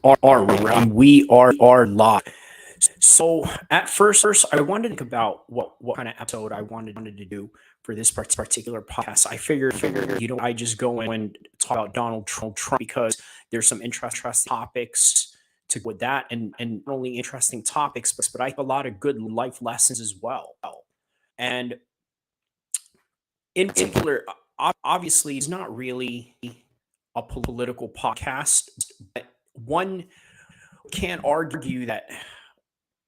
We are live. So at first, I wanted to think about what kind of episode I wanted to do for this particular podcast. I figured, I just go and talk about Donald Trump because there's some interesting topics to go with that, and not only interesting topics, but I have a lot of good life lessons as well. And in particular, obviously, it's not really a political podcast, but one can't argue that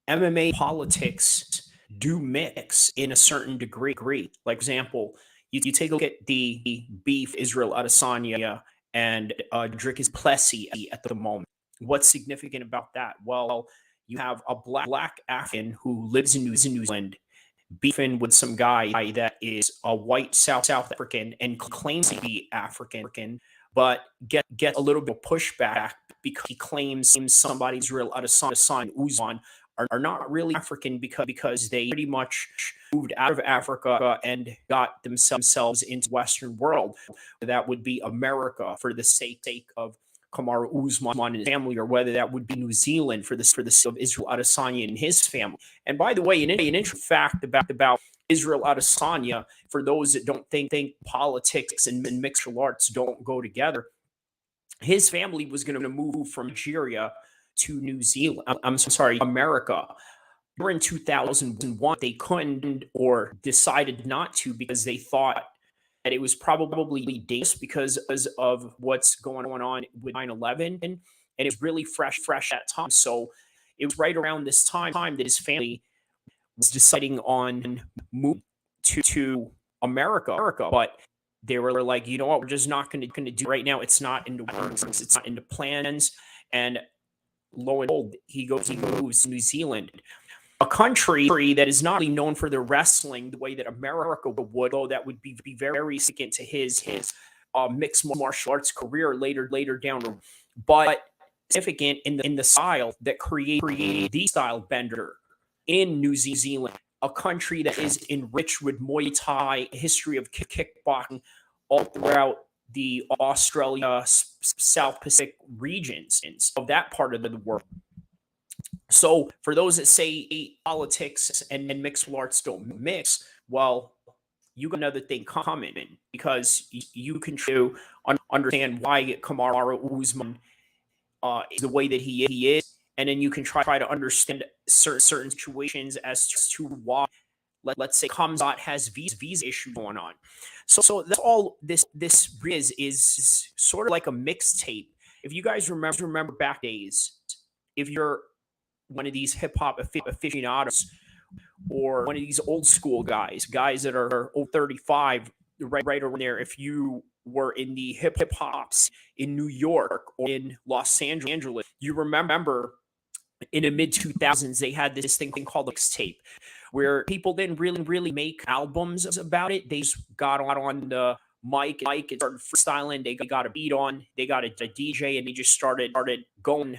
MMA politics do mix in a certain degree. Like, for example, you take a look at the beef Israel Adesanya and Dricus Plessy at the moment. What's significant about that? Well, you have a black African who lives in New Zealand beefing with some guy that is a white South African and claims to be African, but get a little bit of pushback because he claims somebody Israel Adesanya Usman are not really African because they pretty much moved out of Africa and got themselves into Western world. That would be America for the sake of Kamaru Usman and his family, or whether that would be New Zealand for the sake of Israel Adesanya and his family. And by the way, an interesting fact about Israel Adesanya, for those that don't think politics and mixed arts don't go together, his family was going to move from Nigeria to New Zealand. I'm sorry, America. In 2001, they couldn't or decided not to because they thought that it was probably dangerous because of what's going on with 9/11, and it was really fresh at time. So it was right around this time that his family was deciding on move to America, but they were like, you know what, we're just not going to do it right now. It's not in the works, it's not in the plans. And lo and behold, he moves to New Zealand, a country that is not really known for their wrestling the way that America would, though that would be very significant to his mixed martial arts career later down the road, but significant in the style that created the style bender in New Zealand, a country that is enriched with Muay Thai, a history of kickboxing all throughout the Australia, South Pacific regions of that part of the world. So for those that say politics and mixed arts don't mix, well, you got another thing coming because you can understand why Kamaru Usman is the way that he is, and then you can try to understand certain situations as to why, let's say, Khamzat has visa issues going on. So that's all this is sort of like a mixtape. If you guys remember back days, if you're one of these hip hop aficionados or one of these old school guys that are 35, right around there, if you were in the hip hops in New York or in Los Angeles, you remember in the mid 2000s they had this thing called Mixtape, where people didn't really make albums about it. They just got on the mic and started freestyling. They got a beat on, they got a DJ, and they just started going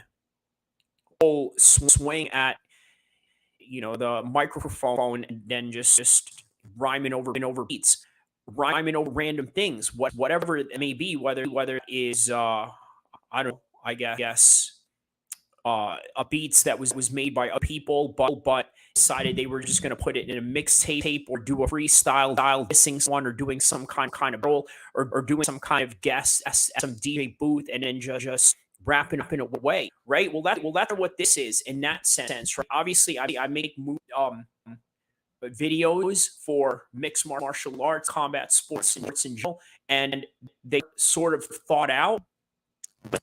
whole swing at the microphone, and then just rhyming over beats, rhyming over random things, whatever it may be, whether it is I don't know, I guess a beats that was made by people, but decided they were just going to put it in a mixtape or do a freestyle dissing someone or doing some kind of role or doing some kind of guest at some DJ booth, and then just wrapping up in a way, right? Well, that's what this is in that sense, right? Obviously, I make videos for mixed martial arts, combat sports, and in general, and they sort of thought out,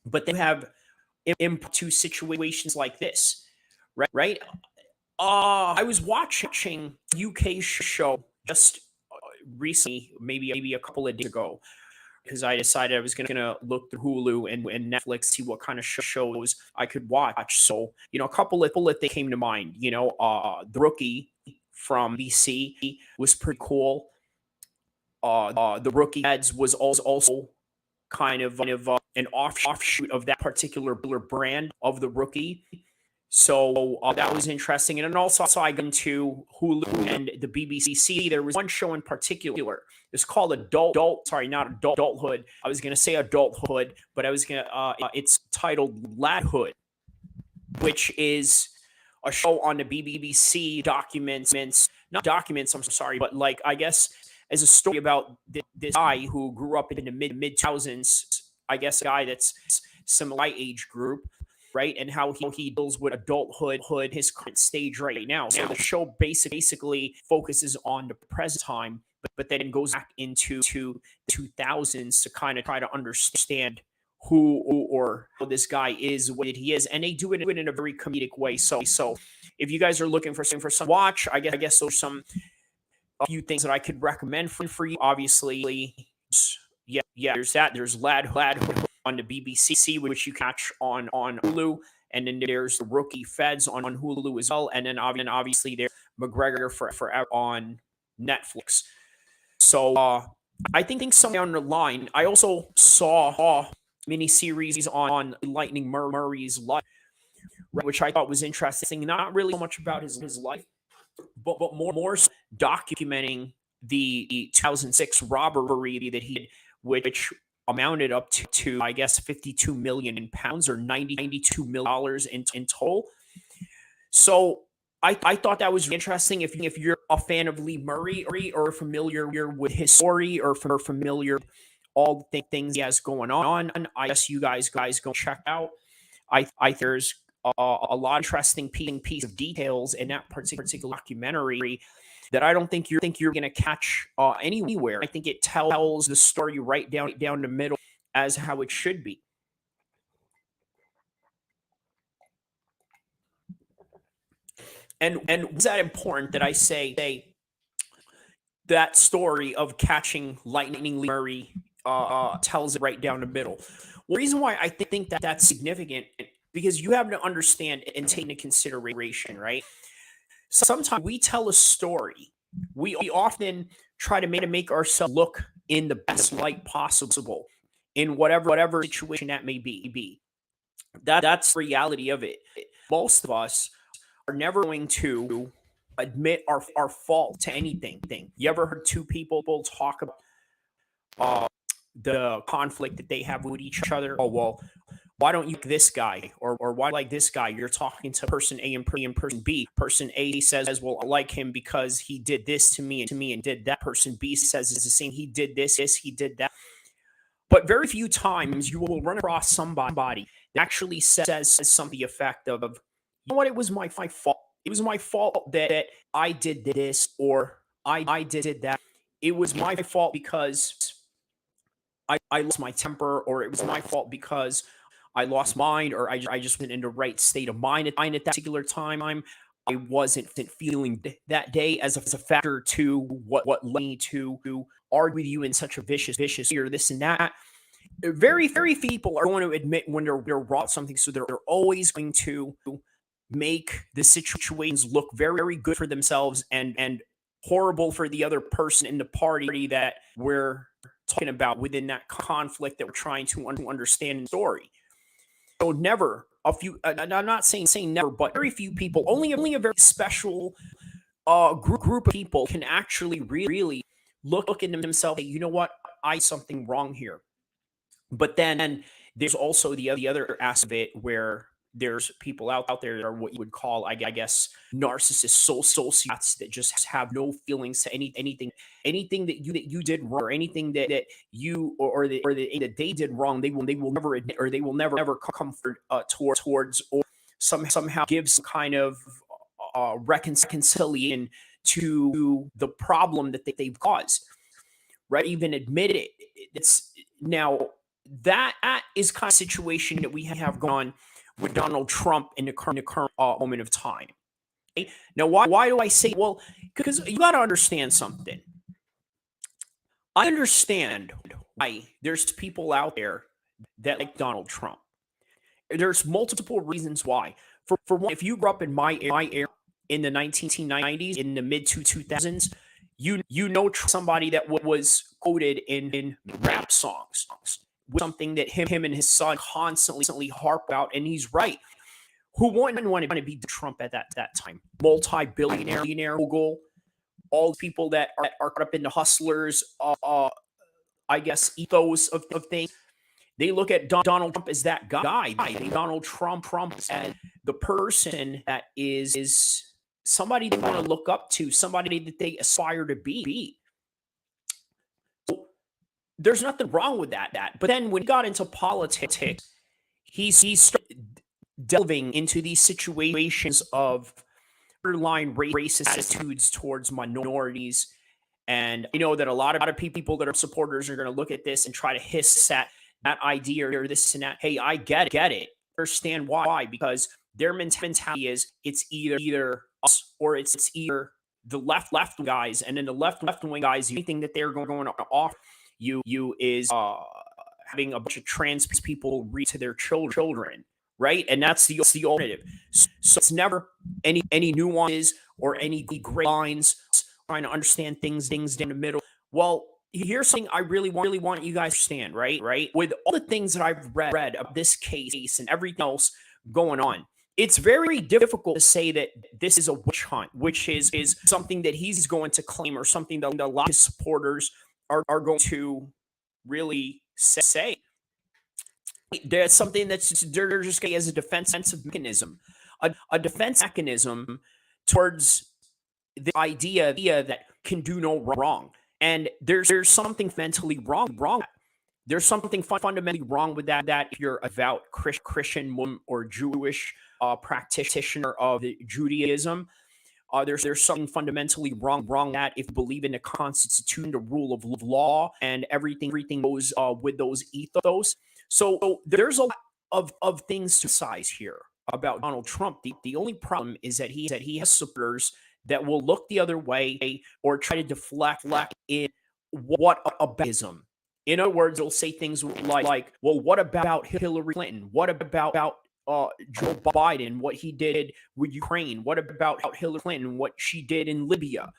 but they have into situations like this, right? I was watching UK show just recently, maybe a couple of days ago, because I decided I was going to look through Hulu and Netflix, see what kind of shows I could watch. So, a couple of that came to mind. The Rookie from BC was pretty cool. The Rookie Ads was also kind of an offshoot of that particular brand of The Rookie. So that was interesting. And then also I got into Hulu and the BBC. There was one show in particular. It's called not Adulthood. I was going to say Adulthood, but I was going to, it's titled Ladhood. which is a show on the BBC documents, not documents, I'm sorry, but like, I guess, as a story about this guy who grew up in the mid 2000s, I guess a guy that's similar age group, right? And how he deals with adulthood, his current stage right now. So the show basically focuses on the present time, but then goes back into the 2000s to kind of try to understand who or how this guy is, what he is, and they do it in a very comedic way. So if you guys are looking for some watch, I guess there's a few things that I could recommend for you. Obviously, yeah, there's that. There's Lad on the BBC, which you catch on Hulu, and then there's the Rookie Feds on Hulu as well, and then obviously there's McGregor forever on Netflix. So I think somewhere down the line, I also saw a mini series on Lightning Murray's life, which I thought was interesting. Not really so much about his life, but more documenting the 2006 robbery that he did, which amounted up to I guess 52 million pounds or $92 million in total. So I thought that was interesting. If you're a fan of Lee Murray or familiar with his story or familiar with all the things he has going on, I guess you guys go check out. I there's a lot of interesting piece of details in that particular documentary that I don't think you're going to catch anywhere. I think it tells the story right down the middle as how it should be. And was that important that I say that story of catching Lightning Murray tells it right down the middle? Well, the reason why I think that that's significant, because you have to understand and take into consideration, right? Sometimes we tell a story, we often try to make ourselves look in the best light possible in whatever situation that may be. That's the reality of it. Most of us are never going to admit our fault to anything. You ever heard two people talk about the conflict that they have with each other? Oh, well, why don't you like this guy? Or why like this guy? You're talking to person A and person B. Person A says, well, I like him because he did this to me and did that. Person B says it's the same. He did this, he did that. But very few times you will run across somebody that actually says something effective of, you know what, it was my fault. It was my fault that I did this or I did that. It was my fault because I lost my temper, or it was my fault because I lost mine, or I just wasn't in the right state of mind at that particular time. I wasn't feeling that day as a factor to what led me to argue with you in such a vicious or this and that. Very few people are going to admit when they're wrong something, so they're always going to make the situations look very good for themselves and horrible for the other person in the party that we're talking about within that conflict that we're trying to understand in the story. So never a few. I'm not saying never, but very few people. Only a very special group of people can actually really look into themselves. Hey, you know what? I did something wrong here. But then there's also the other aspect of it where there's people out there that are what you would call, I guess, narcissists, sociopaths that just have no feelings to anything that you did wrong, or anything that you or that they did wrong. They will never admit, or they will never comfort towards, or somehow give some kind of reconciliation to the problem that they've caused. Right? Even admit it. It's now that is kind of situation that we have gone with Donald Trump in the current moment of time. Okay? Now, why do I say? Well, because you got to understand something. I understand why there's people out there that like Donald Trump. There's multiple reasons why. For one, if you grew up in my era in the 1990s, in the mid 2000s, you know somebody that was quoted in rap songs, something that him and his son constantly harp about, and he's right. Who wouldn't want to be Trump at that time? Multi-billionaire mogul, all the people that are caught up in the hustlers, I guess, ethos of things. They look at Donald Trump as that guy. Donald Trump as the person that is somebody they want to look up to, somebody that they aspire to be. So there's nothing wrong with that. But then when he got into politics, he started delving into these situations of borderline racist attitudes towards minorities. And I know that a lot of people that are supporters are going to look at this and try to hiss at that idea or this and that. Hey, I get it. Understand why? Because their mentality is it's either us or it's either the left guys, and then the left wing guys. The only thing that they're going to offer you is having a bunch of trans people read to their children, right? And that's the alternative. So it's never any nuances or any gray lines. Trying to understand things in the middle. Well, here's something I really want you guys to understand, right? With all the things that I've read of this case and everything else going on, it's very difficult to say that this is a witch hunt, which is something that he's going to claim or something that a lot of his supporters are going to really say. There's something they're just as a defensive mechanism, a defense mechanism towards the idea that can do no wrong. And there's something fundamentally wrong. There's something fundamentally wrong with that if you're a devout Christian or Jewish practitioner of Judaism. There's something fundamentally wrong that if you believe in the Constitution, the rule of law, and everything goes with those ethos. So there's a lot of things to size here about Donald Trump. The only problem is that he has supporters that will look the other way or try to deflect in what about ism. In other words, they'll say things like, well, what about Hillary Clinton? What about Joe Biden, what he did with Ukraine? What about Hillary Clinton, what she did in Libya?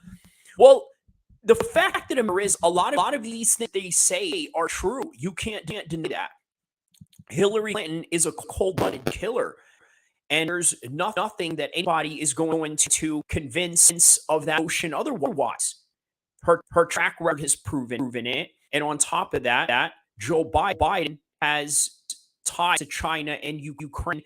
Well, the fact of the matter is a lot of these things they say are true. You can't deny that. Hillary Clinton is a cold-blooded killer. And there's nothing that anybody is going to convince of that notion otherwise. Her track record has proven it. And on top of that, Joe Biden has ties to China and Ukraine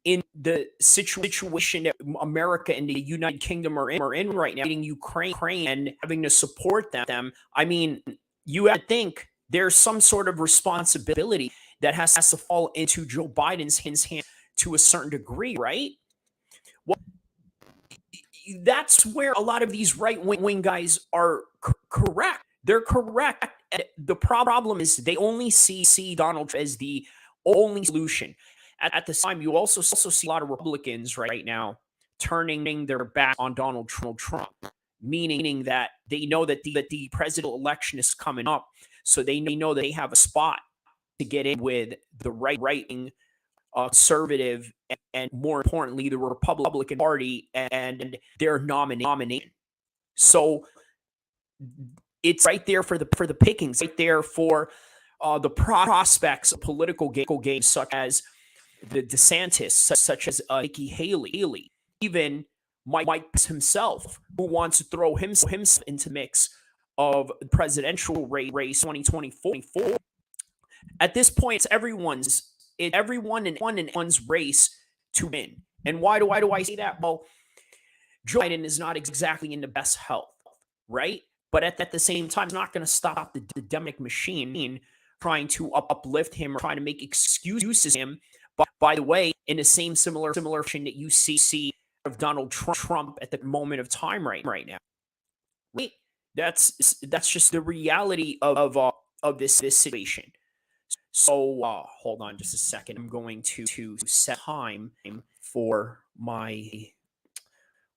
in the situation that America and the United Kingdom are in right now, Ukraine and having to support them. I mean, you have to think there's some sort of responsibility that has to fall into Joe Biden's hands to a certain degree, right? Well, that's where a lot of these right-wing guys are correct. They're correct. And the problem is they only see Donald Trump as the only solution. At the time, you also see a lot of Republicans right now turning their back on Donald Trump, meaning that they know that the presidential election is coming up, so they know that they have a spot to get in with the right-wing conservative and more importantly the Republican Party and their nomination. So it's right there for the pickings, right there for the prospects of political games such as the DeSantis, such as Nikki Haley, even Mike himself, who wants to throw himself into the mix of the presidential race 2024. At this point, it's everyone and one's race to win. And why do I say that? Well, Joe Biden is not exactly in the best health, right? But at the same time, it's not going to stop the Democratic machine trying to uplift him or trying to make excuses him. But by the way, in the same similar fashion that you see of Donald Trump at the moment of time right now, right? That's just the reality of this situation. So hold on just a second. I'm going to set time for my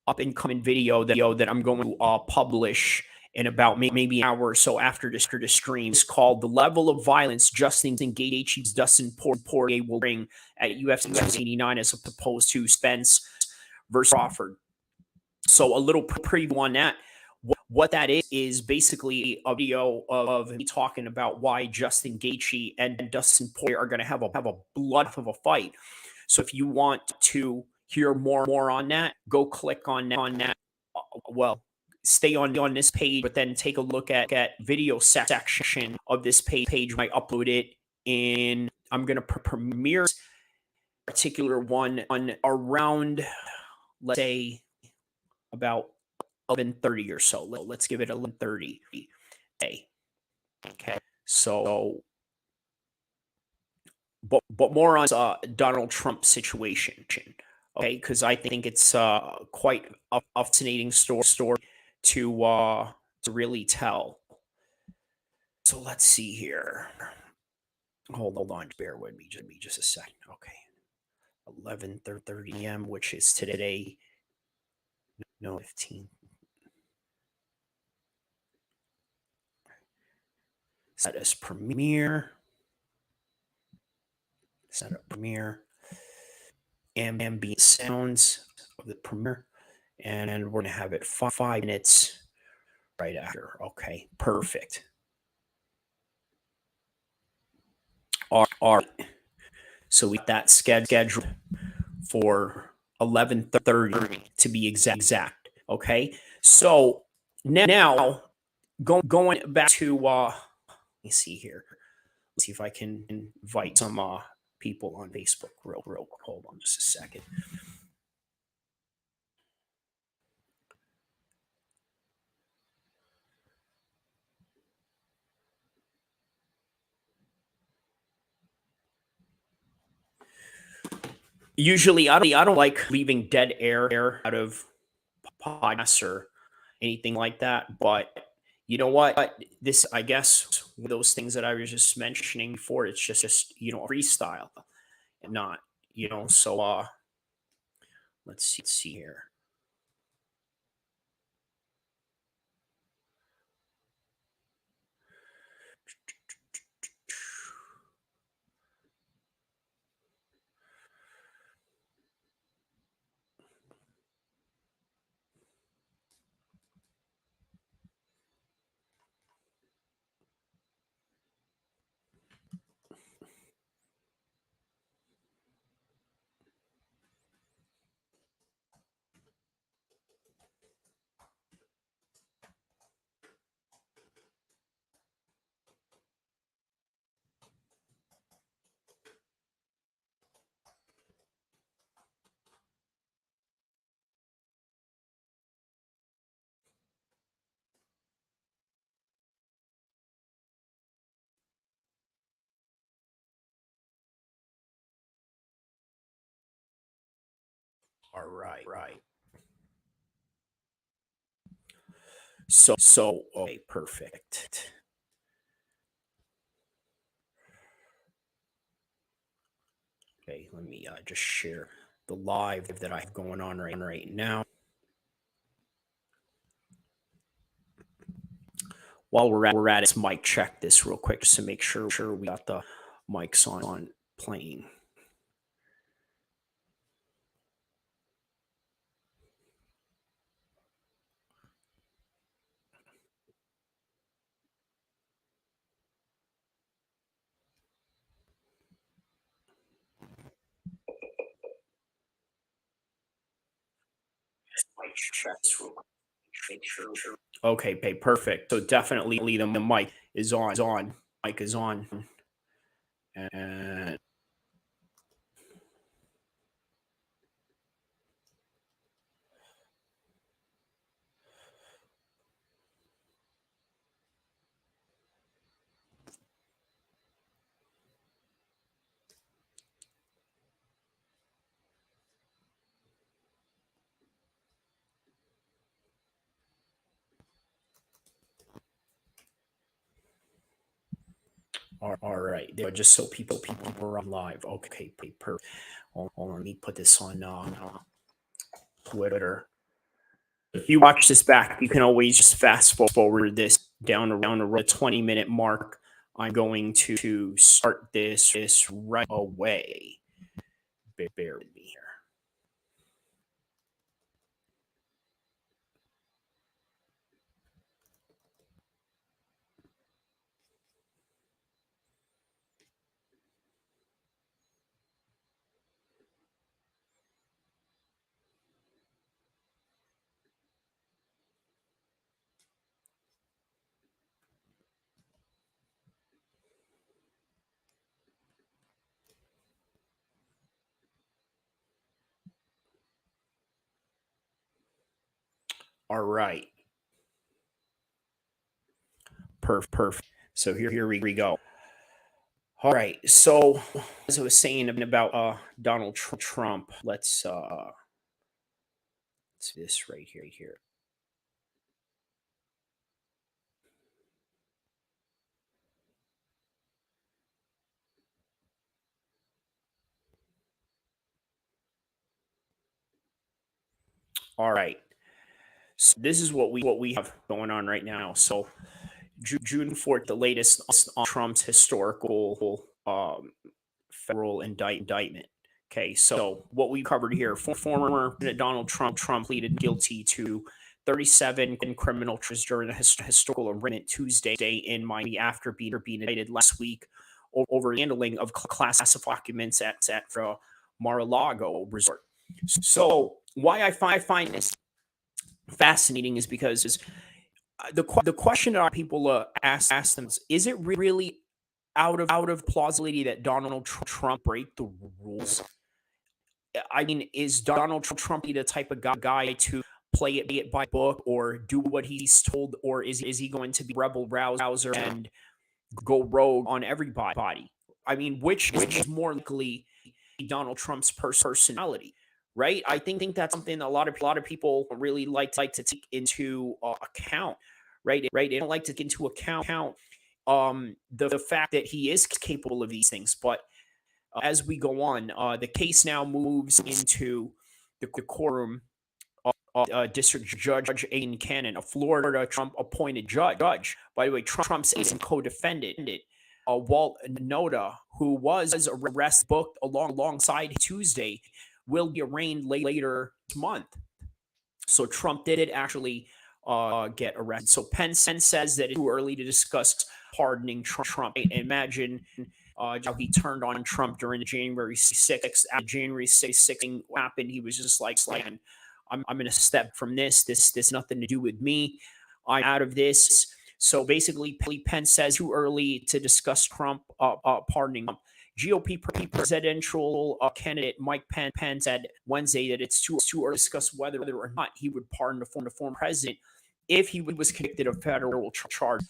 up and coming video that I'm going to publish in about maybe an hour or so after the stream. It's called "The Level of Violence Justin Gaethje's Dustin Poirier Will Bring at UFC 289 as opposed to Spence versus Crawford." So a little preview on that. What that is basically a video of me talking about why Justin Gaethje and Dustin Poirier are going to have a blood of a fight. So if you want to hear more on that, go click on that. Well, stay on this page, but then take a look at video section of this page. I upload it in. I'm going to premiere particular one on around, let's say, about 11:30 or so. Let's give it 11:30 day. Okay. So, but more on Donald Trump situation. Okay, because I think it's quite a fascinating story to really tell. So let's see here. Hold on, bear with me just a second. Okay, 11:30 a.m., which is today. No, 15. Set as premiere. Set up premiere. Ambient sounds of the premiere, and we're gonna have it 5 minutes right after. Okay, perfect. All right. So we got that scheduled for 11:30 to be exact. Okay. So now going back to let me see here. Let's see if I can invite some people on Facebook real. Hold on just a second. Usually, I don't like leaving dead air out of podcasts or anything like that. But you know what? This, I guess, one of those things that I was just mentioning before. It's just freestyle, and not So let's see here. All right, right. So okay, perfect. Okay, let me just share the live that I have going on right now. While we're at it, mic check this real quick just to make sure we got the mics on playing. Mic check this real quick. Make sure. Okay, perfect. So definitely the mic is on. Mic is on. And all right, there, just so people are on live. Okay, perfect. Hold on, let me put this on Twitter. If you watch this back, you can always just fast forward this down around a 20-minute mark. I'm going to start this right away. Bear with me here. All right. Perfect. So here we go. All right. So as I was saying about Donald Trump, let's do this right here. All right. So this is what we have going on right now. So June 4th, the latest on Trump's historical federal indictment. Okay, so what we covered here, former President Donald Trump pleaded guilty to 37 criminal charges during a historical arraignment Tuesday in Miami after being indicted last week over handling of classified documents at Mar-a-Lago resort. So why I find this fascinating is because the question that people ask them is it really out of plausibility that Donald Trump break the rules? I mean, is Donald Trump the type of guy to play it by book or do what he's told, or is he going to be rebel rouser and go rogue on everybody? I mean, which is more likely Donald Trump's personality, right? I think that's something a lot of people really like to take into account, right? Right, they don't like to take into account the fact that he is capable of these things. But as we go on, the case now moves into the courtroom. District Judge Aiden Cannon, a Florida Trump appointed judge. By the way, Trump's aide and co-defendant, Walt Noda, who was arrested booked alongside Tuesday, will be arraigned later this month. So Trump did actually get arrested. So Penn says that it's too early to discuss pardoning Trump. Imagine how he turned on Trump during the January 6th. After January 6th happened, he was just like, I'm going to step from this. This nothing to do with me. I'm out of this. So basically, Penn says too early to discuss Trump pardoning Trump. GOP presidential candidate Mike Pence said Wednesday that it's too early to discuss whether or not he would pardon the former president if he was convicted of federal charge.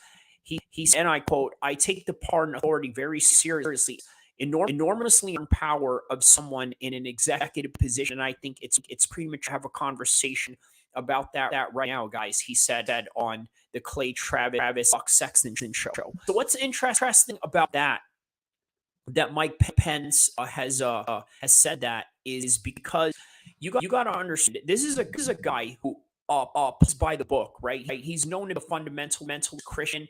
He said, and I quote, "I take the pardon authority very seriously. Enormously in power of someone in an executive position. And I think it's premature to have a conversation about that right now, guys." He said that on the Clay Travis Sexton show. So what's interesting about that Mike Pence has said that is because you got to understand this is a guy who plays by the book, right? He's known as a fundamental Christian,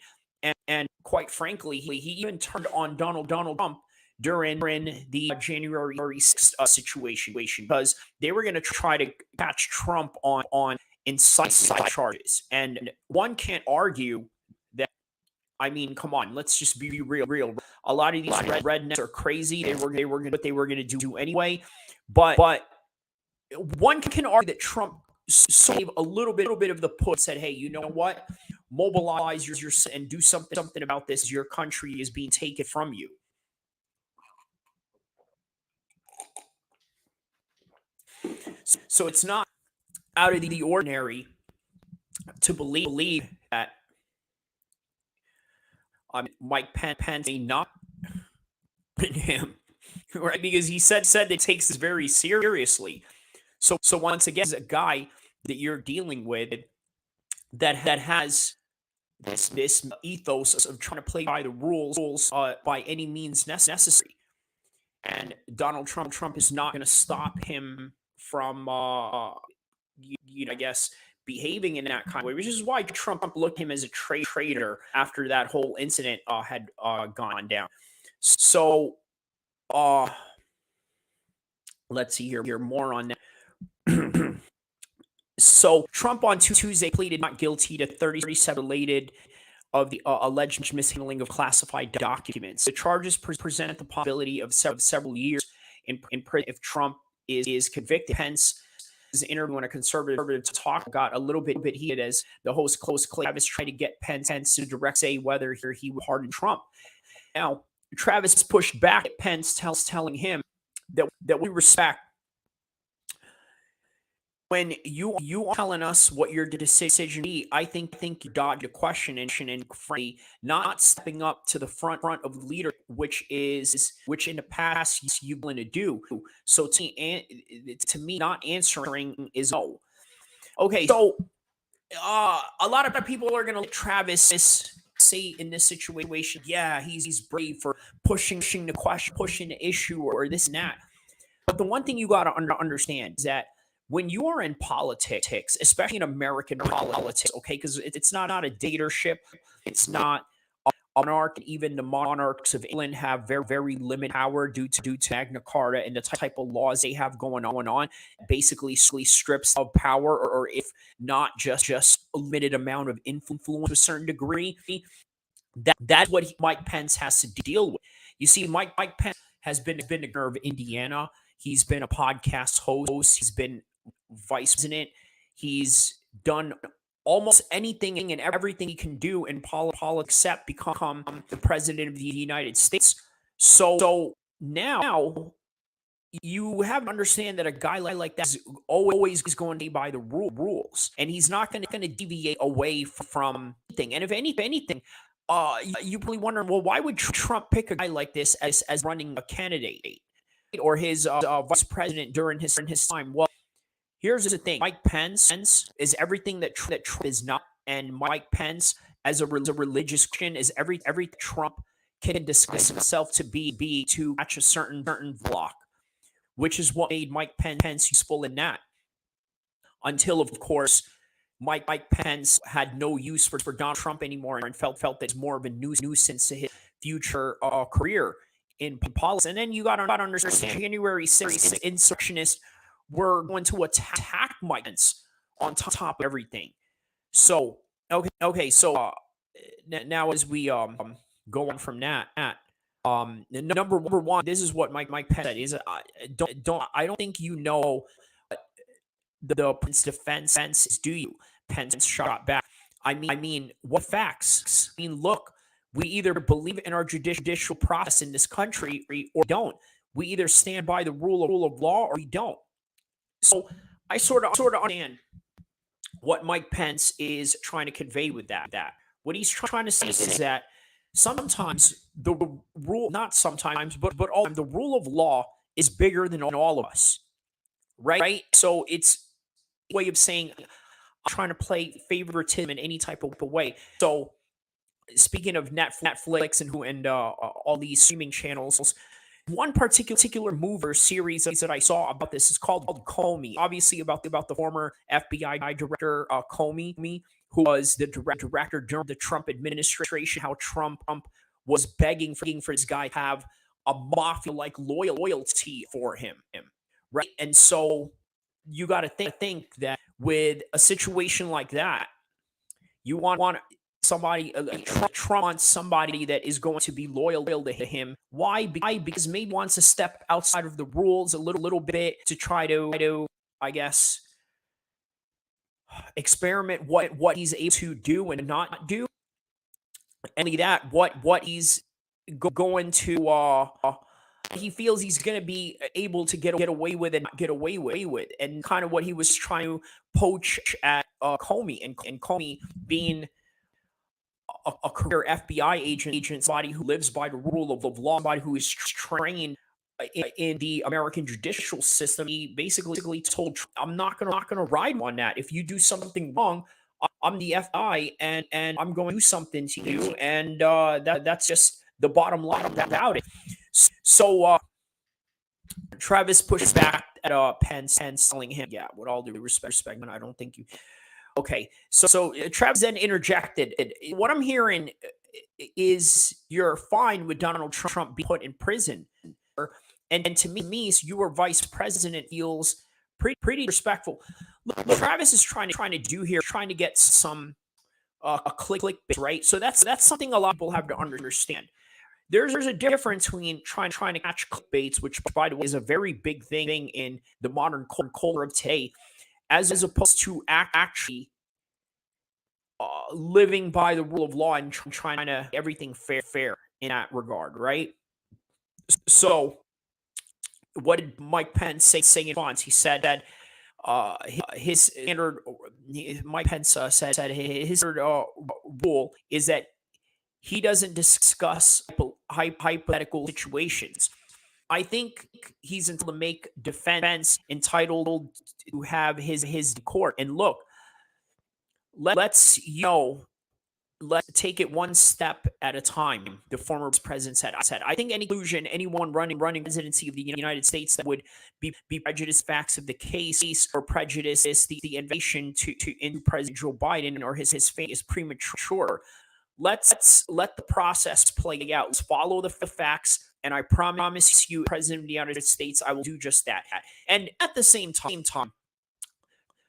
and quite frankly, he even turned on Donald Trump during the January 6th situation because they were going to try to catch Trump on incitement charges, and one can't argue that. I mean, come on, let's just be real. A lot of these rednecks are crazy. They were gonna do anyway. But one can argue that Trump gave a little bit of the push, said, "Hey, you know what? Mobilize your and do something about this. Your country is being taken from you." So it's not out of the ordinary to believe that Mike Pence may not him, right? Because he said that takes this very seriously. So once again, is a guy that you're dealing with that has this ethos of trying to play by the rules by any means necessary. And Donald Trump is not going to stop him from, I guess, behaving in that kind of way, which is why Trump looked at him as a traitor after that whole incident had gone down. So, let's see here more on that. So Trump on Tuesday pleaded not guilty to 37 related of the alleged mishandling of classified documents. The charges present the possibility of several years in prison if Trump is convicted. Hence, his interview on a conservative talk got a little bit heated as the host Clay Travis tried to get Pence to direct say whether he would pardon Trump. Now, Travis pushed back at Pence, telling him that we respect when you are telling us what your decision be, I think you dodged a question and frankly not stepping up to the front of the leader, which in the past you've been to do. So to me, not answering is no. Okay, so a lot of people are gonna let Travis say in this situation, yeah, he's brave for pushing the question, pushing the issue, or this and that. But the one thing you got to understand is that when you are in politics, especially in American politics, okay, because it's not a dictatorship, it's not a monarch. Even the monarchs of England have very limited power due to Magna Carta and the type of laws they have going on. Basically, strips of power, or if not just a limited amount of influence to a certain degree. That's what Mike Pence has to deal with. You see, Mike Pence has been the governor of Indiana. He's been a podcast host. He's been vice president. He's done almost anything and everything he can do in politics except become the president of the United States. So now you have to understand that a guy like that is always going to be by the rules, and he's not going to deviate away from anything. And if anything, you probably wonder, well, why would Trump pick a guy like this as running a candidate or his vice president during his time? Well, here's the thing: Mike Pence is everything that Trump is not, and Mike Pence as a religious Christian is every Trump can discuss himself to be to match a certain block, which is what made Mike Pence useful in that. Until, of course, Mike Pence had no use for Donald Trump anymore and felt that it's more of a nuisance to his future career in politics. And then you got to understand, January 6th, insurrectionists were going to attack Mike Pence on top of everything. So, okay, so now as we go on from that, number one, this is what Mike Pence said: is I don't think you know the Pence defense is, do you? Pence shot back. I mean, what facts? I mean, look, we either believe in our judicial process in this country or don't. We either stand by the rule of law or we don't. So I sort of understand what Mike Pence is trying to convey with that. What he's trying to say is that sometimes the rule, not sometimes, but all the rule of law is bigger than all of us, right? So it's a way of saying I'm trying to play favoritism in any type of way. So speaking of Netflix and all these streaming channels, one particular movie or series that I saw about this is called Comey. Obviously about the former FBI director Comey, who was the director during the Trump administration. How Trump was begging for this guy to have a mafia-like loyalty for him, right? And so you got to think that with a situation like that, you want somebody, Trump wants somebody that is going to be loyal to him. Why? Because maybe wants to step outside of the rules a little bit to try to, I guess, experiment what he's able to do and not do. And only that, what he's going to he feels he's going to be able to get away with and not get away with, and kind of what he was trying to poach at Comey, and Comey being a career FBI agent, somebody who lives by the rule of law, somebody who is trained in the American judicial system. He basically told Trump, I'm not gonna ride on that. If you do something wrong, I'm the FBI, and I'm going to do something to you, and that's just the bottom line about it. So Travis pushes back at Pence, telling him, yeah, with all due respect, man, I don't think you. Okay, so Travis then interjected. What I'm hearing is you're fine with Donald Trump being put in prison, and to me, so your vice president feels pretty respectful. Look, Travis is trying to do here, trying to get some a click, right? So that's something a lot of people have to understand. There's a difference between trying to catch clickbaits, which by the way is a very big thing in the modern culture of today, as opposed to actually living by the rule of law and trying to everything fair in that regard, right? So what did Mike Pence say in response? He said that his standard, Mike Pence said his standard rule is that he doesn't discuss hypothetical situations. I think he's entitled to make defense, entitled to have his court. And look, let's let's take it one step at a time. The former president said, I think any conclusion, anyone running presidency of the United States that would be prejudiced facts of the case or prejudice the invasion into President Joe Biden or his fate is premature. Let's let the process play out. Let's follow the facts. And I promise you, President of the United States, I will do just that. And at the same time,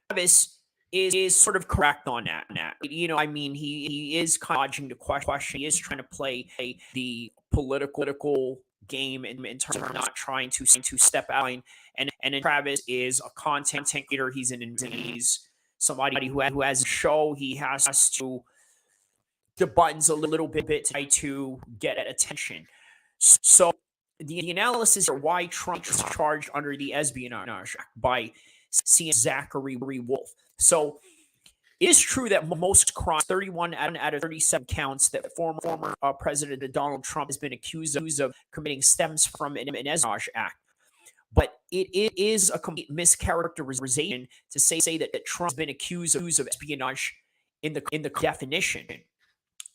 Travis is sort of correct on that. I mean, he is kind of dodging the question. He is trying to play the political game in terms of not trying to step out. And then Travis is a content creator. He's somebody who has a show. He has to the buttons a little bit to try to get attention. So the analysis are why Trump is charged under the Espionage Act by CN Zachary Wolf. So it is true that most crimes, 31 out of 37 counts that former President Donald Trump has been accused of committing stems from an Espionage Act. But it is a complete mischaracterization to say that Trump has been accused of espionage in the definition.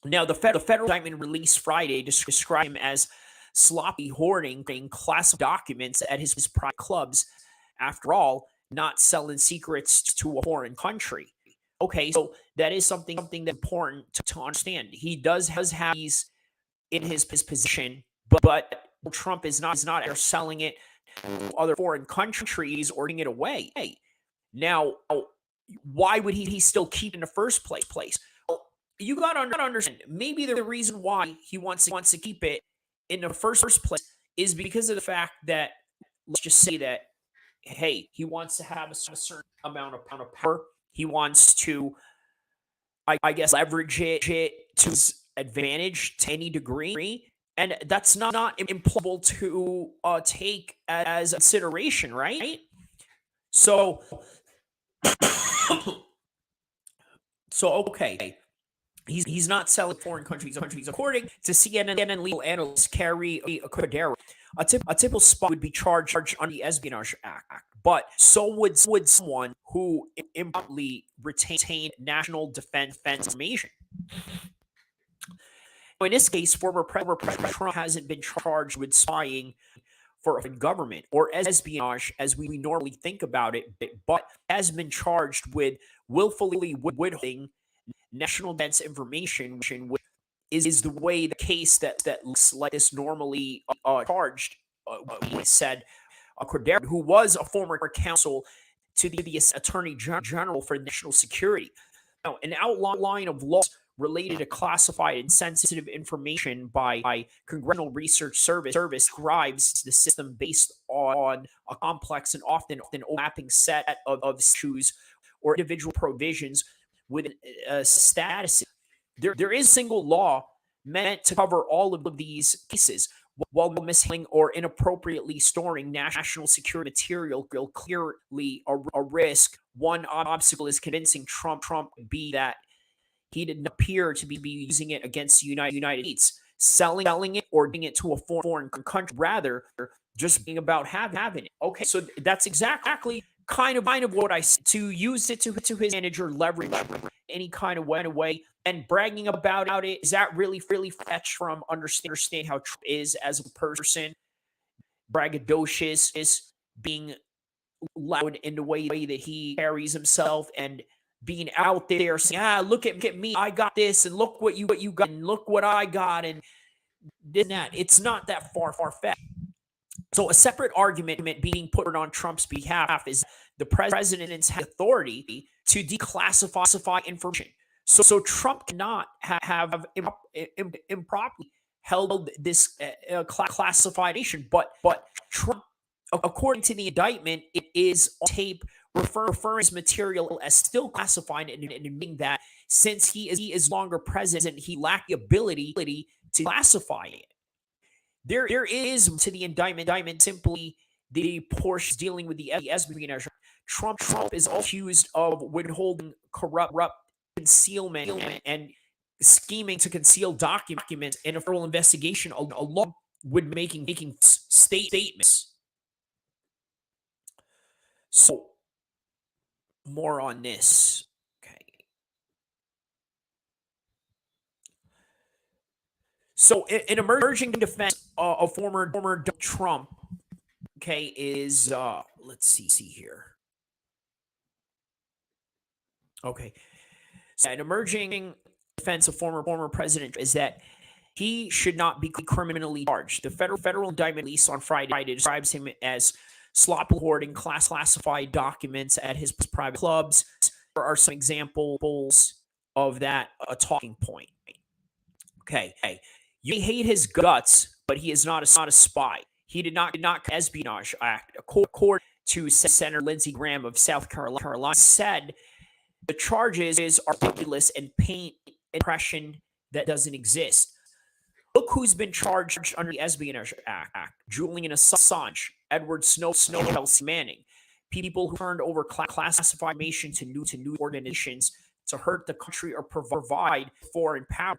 Now, the federal indictment released Friday described him as sloppy hoarding classified documents at his private clubs. After all, not selling secrets to a foreign country. Okay, so that is something that's important to understand. He does have these in his position, but Trump is not selling it to other foreign countries or giving it away. Now, why would he still keep it in the first place? You got to understand, maybe the reason why he wants to keep it in the first place is because of the fact that, let's just say that, hey, he wants to have a certain amount of power. He wants to, I guess, leverage it to his advantage to any degree. And that's not impossible to take as consideration, right? So, okay. He's not selling foreign countries. According to CNN legal analyst Carrie El-Kheer, a typical spy would be charged under the Espionage Act, but so would someone who improperly retained national defense information. In this case, former President Trump hasn't been charged with spying for a government or espionage as we normally think about it, but has been charged with willfully withholding national defense information, which is the way the case that looks like this normally charged. He said, Cordero, who was a former counsel to the Attorney General for National Security. Now, an outline of laws related to classified and sensitive information by Congressional Research Service describes the system based on a complex and often overlapping set of issues or individual provisions with a status. There is a single law meant to cover all of these cases while mishandling or inappropriately storing national security material clearly a risk. One obstacle is convincing Trump be that he didn't appear to be using it against the United States, selling it or giving it to a foreign country, rather just being about having it. Okay, so that's exactly kind of what I said, to use it to his manager leverage any kind of way, and bragging about it. Is that really fetched from understand how Trump is as a person? Braggadocious is being loud in the way that he carries himself and being out there saying, look at me, I got this, and look what you got, and look what I got, and this and that. It's not that far-fetched. So a separate argument being put on Trump's behalf is the president's authority to declassify information. So Trump cannot have improperly held this classified information, but Trump, according to the indictment, it is on tape referring his material as still classified, and admitting that since he is longer president, he lacked the ability to classify it. There is to the indictment simply the portion dealing with the espionage. Trump is accused of withholding corrupt concealment and scheming to conceal documents in a federal investigation, along with making statements. So more on this. Okay. So an emerging defense of former Trump, okay, is let's see here. Okay. So an emerging defense of former president is that he should not be criminally charged. The federal indictment released on Friday describes him as sloppy hoarding classified documents at his private clubs. There are some examples of that a talking point. Okay, you may hate his guts, but he is not a spy. He did not Espionage Act, according to Senator Lindsey Graham of South Carolina, said the charges are ridiculous and paint an impression that doesn't exist. Look who's been charged under the Espionage Act: Julian Assange, Edward Snowden, Chelsea Manning, people who turned over classified information to news organizations to hurt the country or provide foreign power.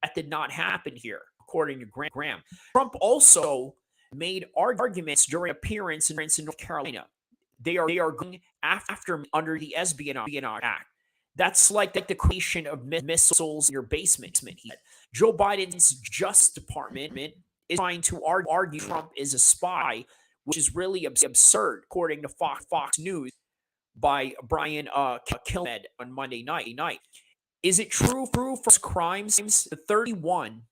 That did not happen here, according to Graham. Trump also made arguments during appearance in North Carolina. They are going after me under the Espionage Act. That's like the creation of missiles in your basement. He said. Joe Biden's Justice Department is trying to argue Trump is a spy, which is really absurd, according to Fox News by Brian Kilmed on Monday night. Is it true for crimes? The 31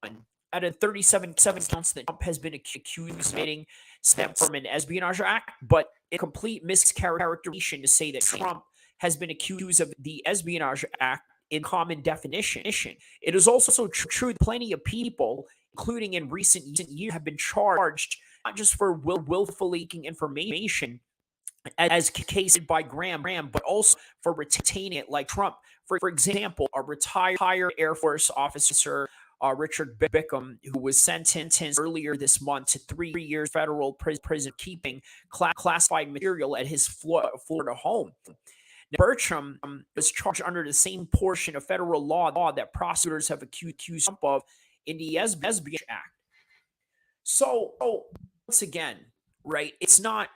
out of 37 counts that Trump has been accused of committing stem from an Espionage Act, but a complete mischaracterization to say that Trump has been accused of the Espionage Act in common definition. It is also true that plenty of people, including in recent years, have been charged not just for willfully leaking information, as cased by Graham, but also for retaining it, like Trump. For example, a retired Air Force officer, Richard Bickham, who was sentenced earlier this month to 3 years federal prison keeping classified material at his Florida home. Now, Bertram was charged under the same portion of federal law that prosecutors have accused Trump of in the Espionage Act. So, once again, right, it's not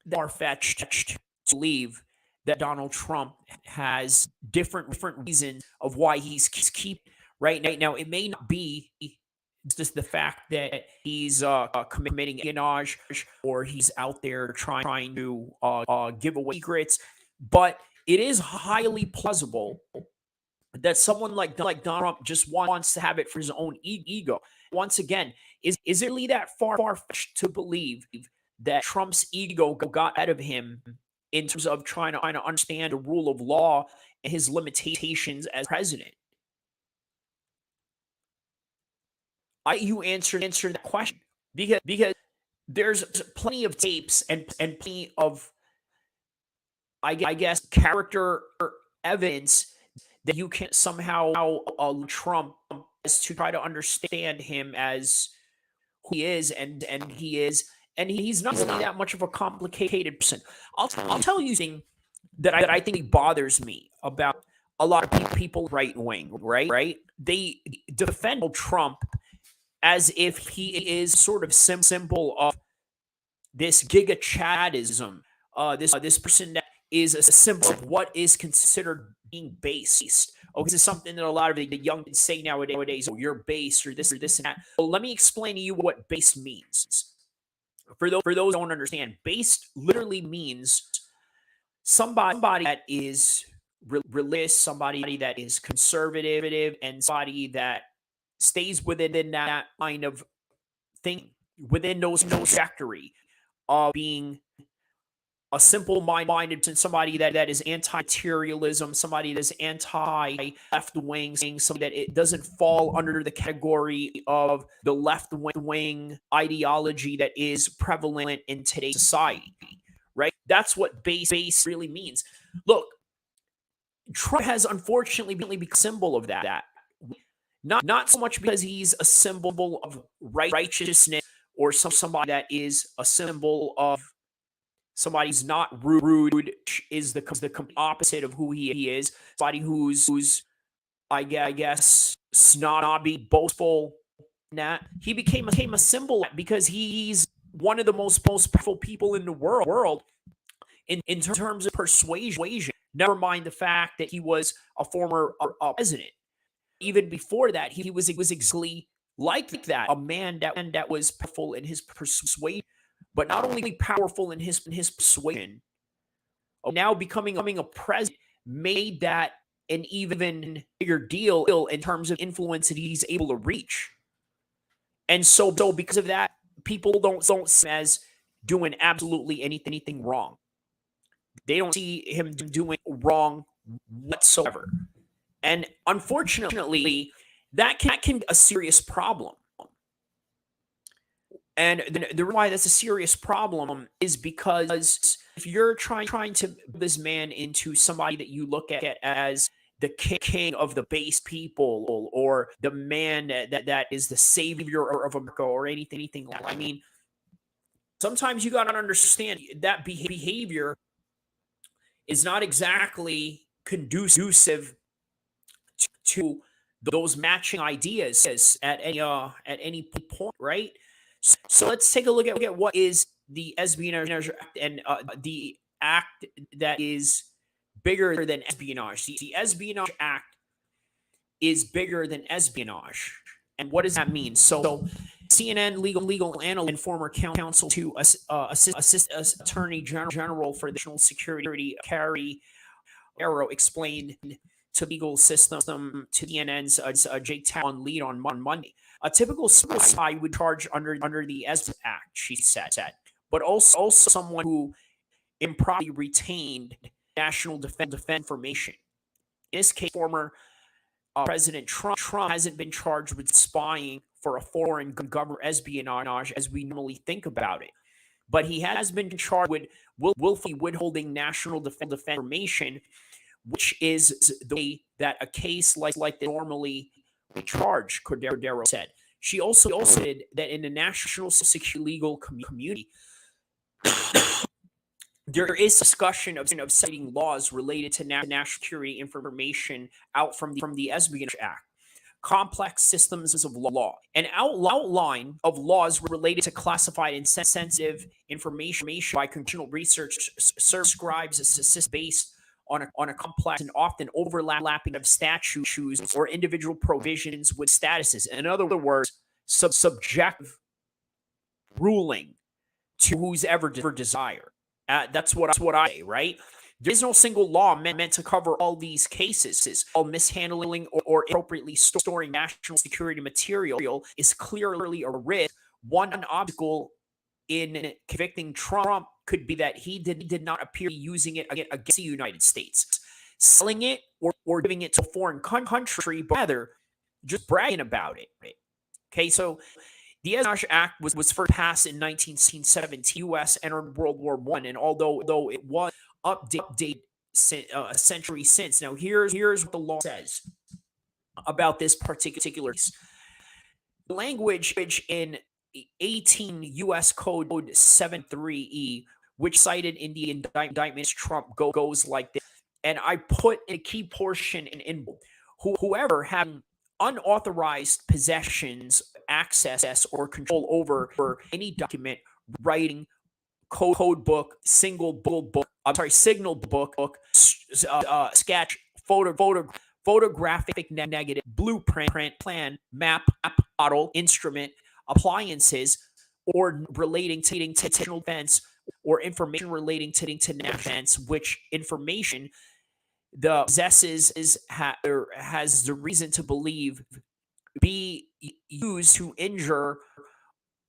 far-fetched to believe that Donald Trump has different reasons of why he's keeping right now. It may not be just the fact that he's committing espionage or he's out there trying to give away secrets, but it is highly plausible that someone like Donald Trump just wants to have it for his own ego. Once again, is it really that far-fetched to believe that Trump's ego got out of him in terms of trying to understand the rule of law and his limitations as president? You answer that question because there's plenty of tapes and plenty of, I guess, character evidence that you can somehow Trump as to try to understand him as who he is, and he's not really that much of a complicated person. I'll tell you something that I think bothers me about a lot of people right wing, right? They defend Trump as if he is sort of symbol of this giga Chadism, this person that is a symbol of what is considered being based. Okay, this is something that a lot of the young kids say nowadays. Oh, you're based, or this and that. Well, let me explain to you what based means. For those who don't understand, based literally means somebody that is religious, somebody that is conservative, and somebody that stays within that line of thing, within those trajectory of being a simple-minded, somebody that is anti-materialism, somebody that is anti-left-wing, somebody that it doesn't fall under the category of the left-wing ideology that is prevalent in today's society, right? That's what base really means. Look, Trump has unfortunately become a symbol of that. Not so much because he's a symbol of righteousness or somebody that is a symbol of Somebody who's not rude is the complete opposite of who he is. Somebody who's I guess snobby, boastful. That he became a symbol because he's one of the most powerful people in the world in terms of persuasion. Never mind the fact that he was a former president. Even before that, he was exactly like that, a man that was powerful in his persuasion, but not only powerful in his persuasion, now becoming a president made that an even bigger deal in terms of influence that he's able to reach. And so because of that, people don't see him as doing absolutely anything wrong. They don't see him doing wrong whatsoever. And unfortunately, that can be a serious problem. And the reason why that's a serious problem is because if you're trying to build this man into somebody that you look at as the king of the base people, or the man that is the savior of America, or anything like that. I mean, sometimes you got to understand that behavior is not exactly conducive to those matching ideas at any point, right? So let's take a look at what is the Espionage Act, and the act that is bigger than espionage. The Espionage Act is bigger than espionage. And what does that mean? So CNN legal analyst and former counsel to assist Attorney General for the National Security, Carrie Arrow, explained to legal system to CNN's Jake Talon lead on Monday. A typical spy would charge under the Espionage Act, she said, but also someone who improperly retained national defense information. In this case, former President Trump hasn't been charged with spying for a foreign government, espionage as we normally think about it, but he has been charged with willfully withholding national defense information, which is the way that a case like that normally charged, Cordero said. She also said that in the national security legal community, there is discussion of citing laws related to national security information out from the Espionage Act, complex systems of law, an outline of laws related to classified and sensitive information by congressional research scribes assist based on a complex and often overlapping of statutes or individual provisions with statuses. In other words, subjective ruling to who's ever desire. That's what I say, right? There is no single law meant to cover all these cases. All mishandling or inappropriately storing national security material is clearly a risk. One obstacle in convicting Trump could be that he did not appear using it against the United States, selling it or giving it to a foreign country, but rather just bragging about it. Okay, so the Espionage Act was first passed in 1917. U.S. entered World War I, and although it was updated a century since, now here's what the law says about this particular case. The language in 18 U.S. Code 73E, which cited in the indictment Trump, goes like this, and I put a key portion in whoever having unauthorized possessions, access, or control over any document, writing, code book, signal book, sketch, photographic negative, blueprint, plan, map, model, instrument, appliances, or relating to national defense, or information relating to national defense, which information the possesses has the reason to believe be used to injure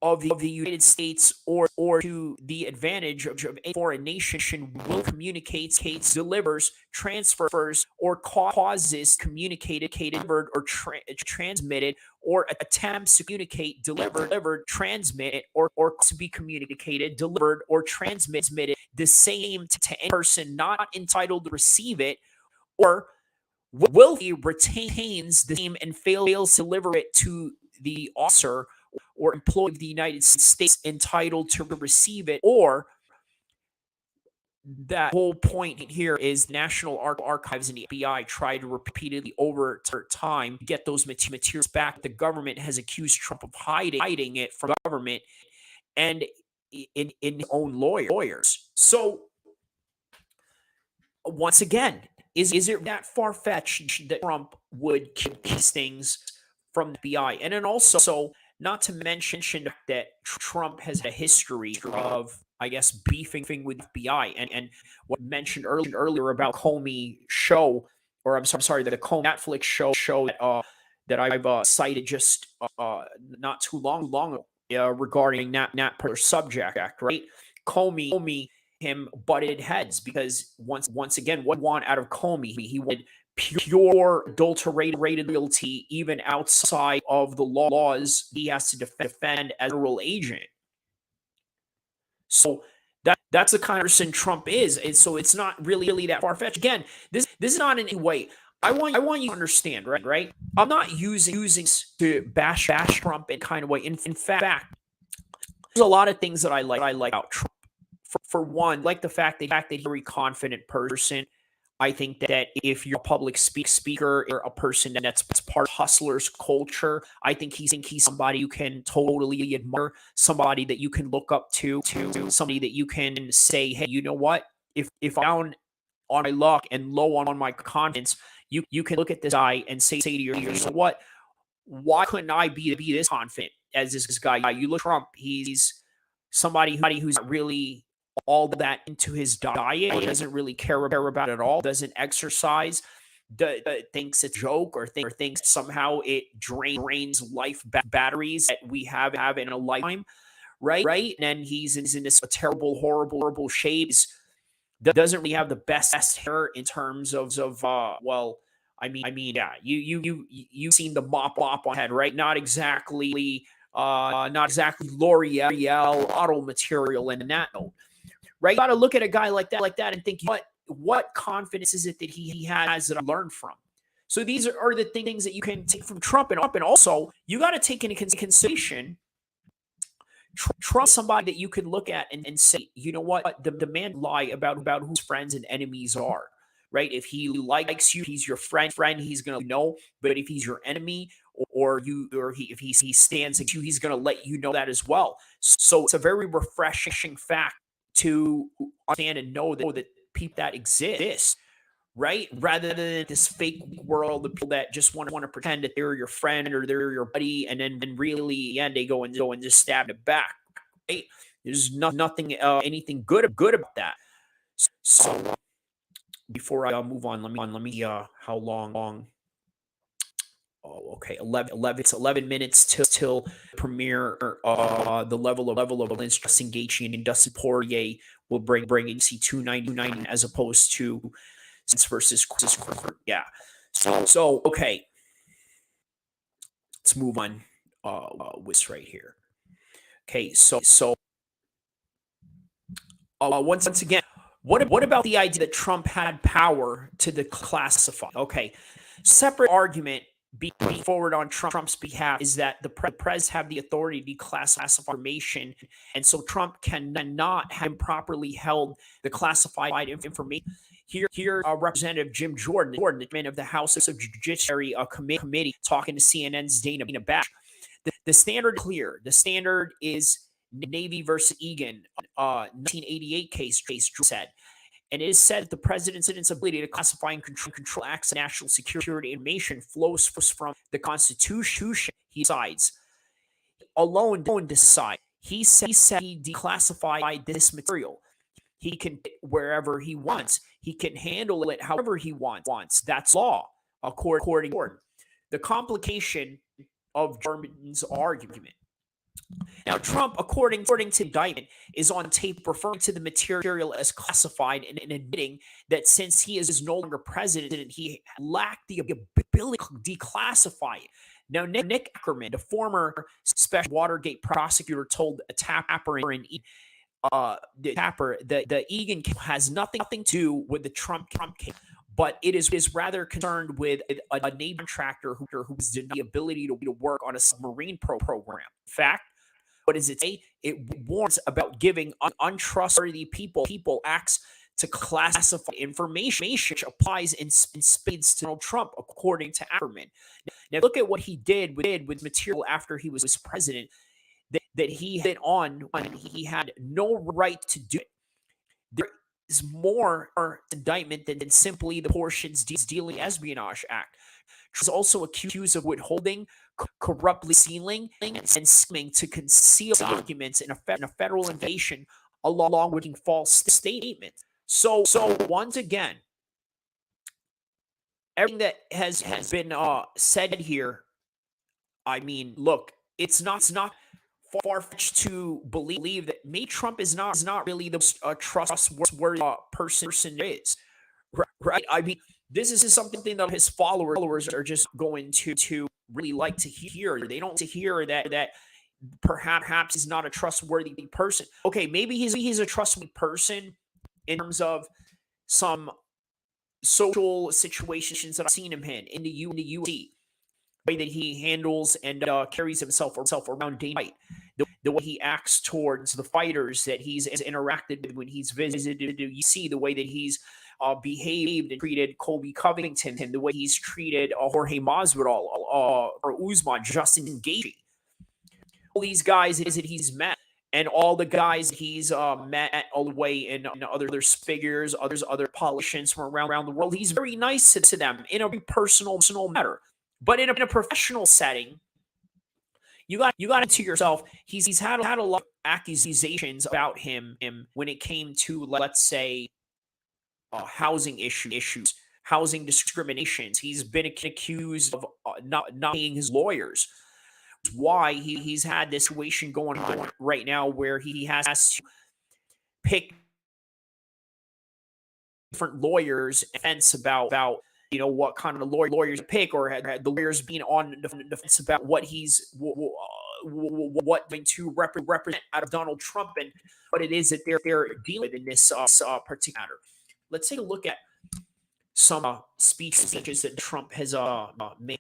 of the United States or to the advantage of a foreign nation, will communicates, delivers, transfers, or causes communicated, delivered, or transmitted, or attempts to communicate, delivered, transmitted, or to be communicated, delivered, or transmitted the same to any person not entitled to receive it, or willfully retains the same and fails to deliver it to the officer or employee of the United States entitled to receive it, or that whole point here is National Archives and the FBI tried to repeatedly over time get those materials back. The government has accused Trump of hiding it from government and in his own lawyers. So once again, is it that far-fetched that Trump would keep these things from the FBI? And then also, not to mention that Trump has a history of, I guess, beefing with the FBI, and what mentioned earlier about Comey show, or I'm sorry, the Comey Netflix show that I've cited just not too long ago regarding that per subject, right? Comey him butted heads because once again, what he wanted out of Comey, he wanted pure adulterated loyalty, even outside of the laws he has to defend as a federal agent. So that's the kind of person Trump is, and so it's not really that far fetched. Again, this is not in any way. I want you to understand, right? I'm not using to bash Trump in kind of way. In fact, there's a lot of things that I like about Trump. For one, like the fact that he's a very confident person. I think that if you're a public speaker or a person that's part of hustlers culture, I think he's somebody you can totally admire, somebody that you can look up to somebody that you can say, hey, you know what? If I'm down on my luck and low on my confidence, you can look at this guy and say to yourself, you know what? Why couldn't I be this confident as this guy? You look at Trump, he's somebody who's not really all that into his diet, doesn't really care about it at all, doesn't exercise, thinks it's a joke, or thinks somehow it drains life batteries that we have in a lifetime, right? And then he's in this terrible, horrible shape. Doesn't really have the best hair in terms of well, I mean, yeah, you seen the mop on head, right? Not exactly L'Oreal auto material in that note. Right? You got to look at a guy like that and think, what confidence is it that he has that I learned from? So these are the things that you can take from Trump, and also you got to take into consideration Trump, somebody that you can look at and say, you know what, the man lie about who his friends and enemies are. Right? If he likes you, he's your friend, he's gonna know. But if he's your enemy, if he stands against you, he's gonna let you know that as well. So it's a very refreshing fact to understand and know that people that exist, right? Rather than this fake world of people that just want to pretend that they're your friend or they're your buddy, and then really, they go and just stab it back. Right? There's nothing, anything good about that. So before I move on, let me how long? Oh, okay, 11. It's 11 minutes till premiere. The level of Justin Gaethje and Dustin Poirier will bring in C290 as opposed to versus Crawford. Yeah. So okay, let's move on. With right here. Okay, so once again, what about the idea that Trump had power to declassify? Okay, separate argument being forward on Trump's behalf is that the press have the authority to declassify information, and so Trump cannot have improperly held the classified information. Here, Representative Jim Jordan, the chairman of the House of Judiciary Committee, talking to CNN's Dana Bash. The standard clear. The standard is Navy versus Egan, 1988 case said. And it is said that the president's ability to classify and control access to national security information flows from the Constitution. He decides. Alone decide. He said he declassified this material. He can put it wherever he wants. He can handle it however he wants. That's law, according to Gordon. The complication of Jordan's argument. Now, Trump, according to the indictment, is on tape referring to the material as classified and admitting that since he is no longer president, he lacked the ability to declassify it. Now, Nick Ackerman, the former special Watergate prosecutor, told a tapper in the Egan case has nothing to do with the Trump case, but it is rather concerned with a Navy contractor who was denied the ability to work on a submarine program. In fact, what does it say? It warns about giving untrustworthy people access to classify information, which applies in spades to Donald Trump, according to Ackerman. Now, look at what he did with material after he was president that he hit on when he had no right to do it. There is more indictment than simply the portions dealing Espionage Act. Trump is also accused of withholding, corruptly sealing, and scheming to conceal documents in a federal investigation, along with false statements. So once again, everything that has been said here, I mean, look, it's not far fetched to believe that May Trump is not really the most trustworthy person there is, right? I mean, this is something that his followers are just going to really like to hear. They don't to hear that perhaps he's not a trustworthy person. Okay, maybe he's a trustworthy person in terms of some social situations that I've seen him in the UFC, way that he handles and carries himself around day and night, the way he acts towards the fighters that he's interacted with when he's visited. You see the way that he's behaved and treated Colby Covington, the way he's treated Jorge Masvidal, or Usman, Justin Gaethje. All these guys that he's met, and all the guys he's met all the way in other figures, other politicians from around the world. He's very nice to them in a personal matter. But in a professional setting, you got into yourself. He's had a lot of accusations about him when it came to, let's say, housing issues, housing discriminations. He's been accused of not paying his lawyers. Why he's had this situation going on right now where he has to pick different lawyers and fence about what kind of lawyers to pick, or had the lawyers being on the fence about what he's what going to represent out of Donald Trump and what it is that they're dealing with in this particular matter. Let's take a look at some speeches that Trump has made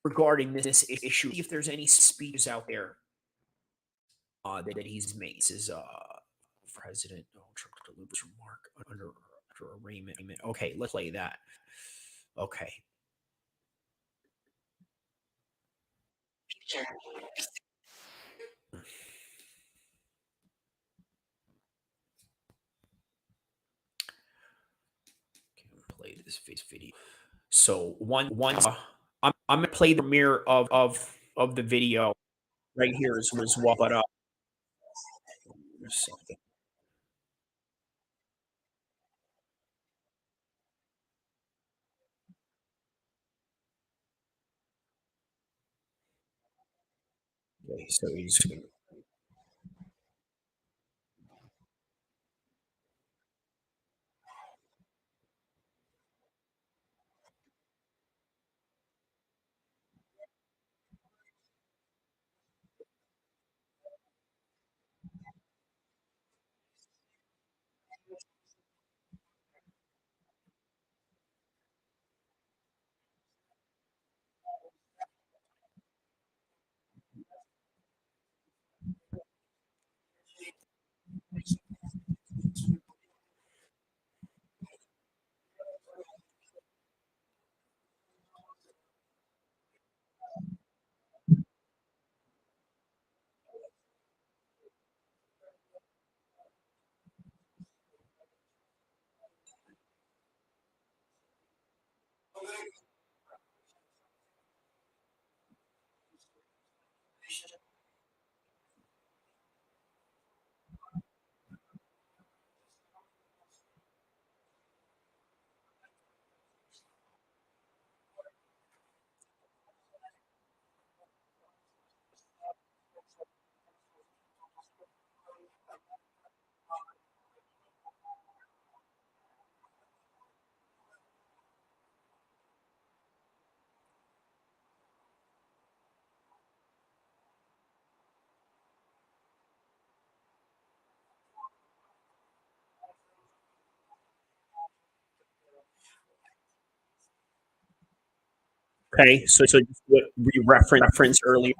regarding this issue. See if there's any speeches out there that he's made. This is President Donald Trump delivers remark under arraignment. Okay, let's play that. Okay. Play this video. So I'm gonna play the premiere of the video right here as well. But okay, so he's okay. So just what we referenced earlier.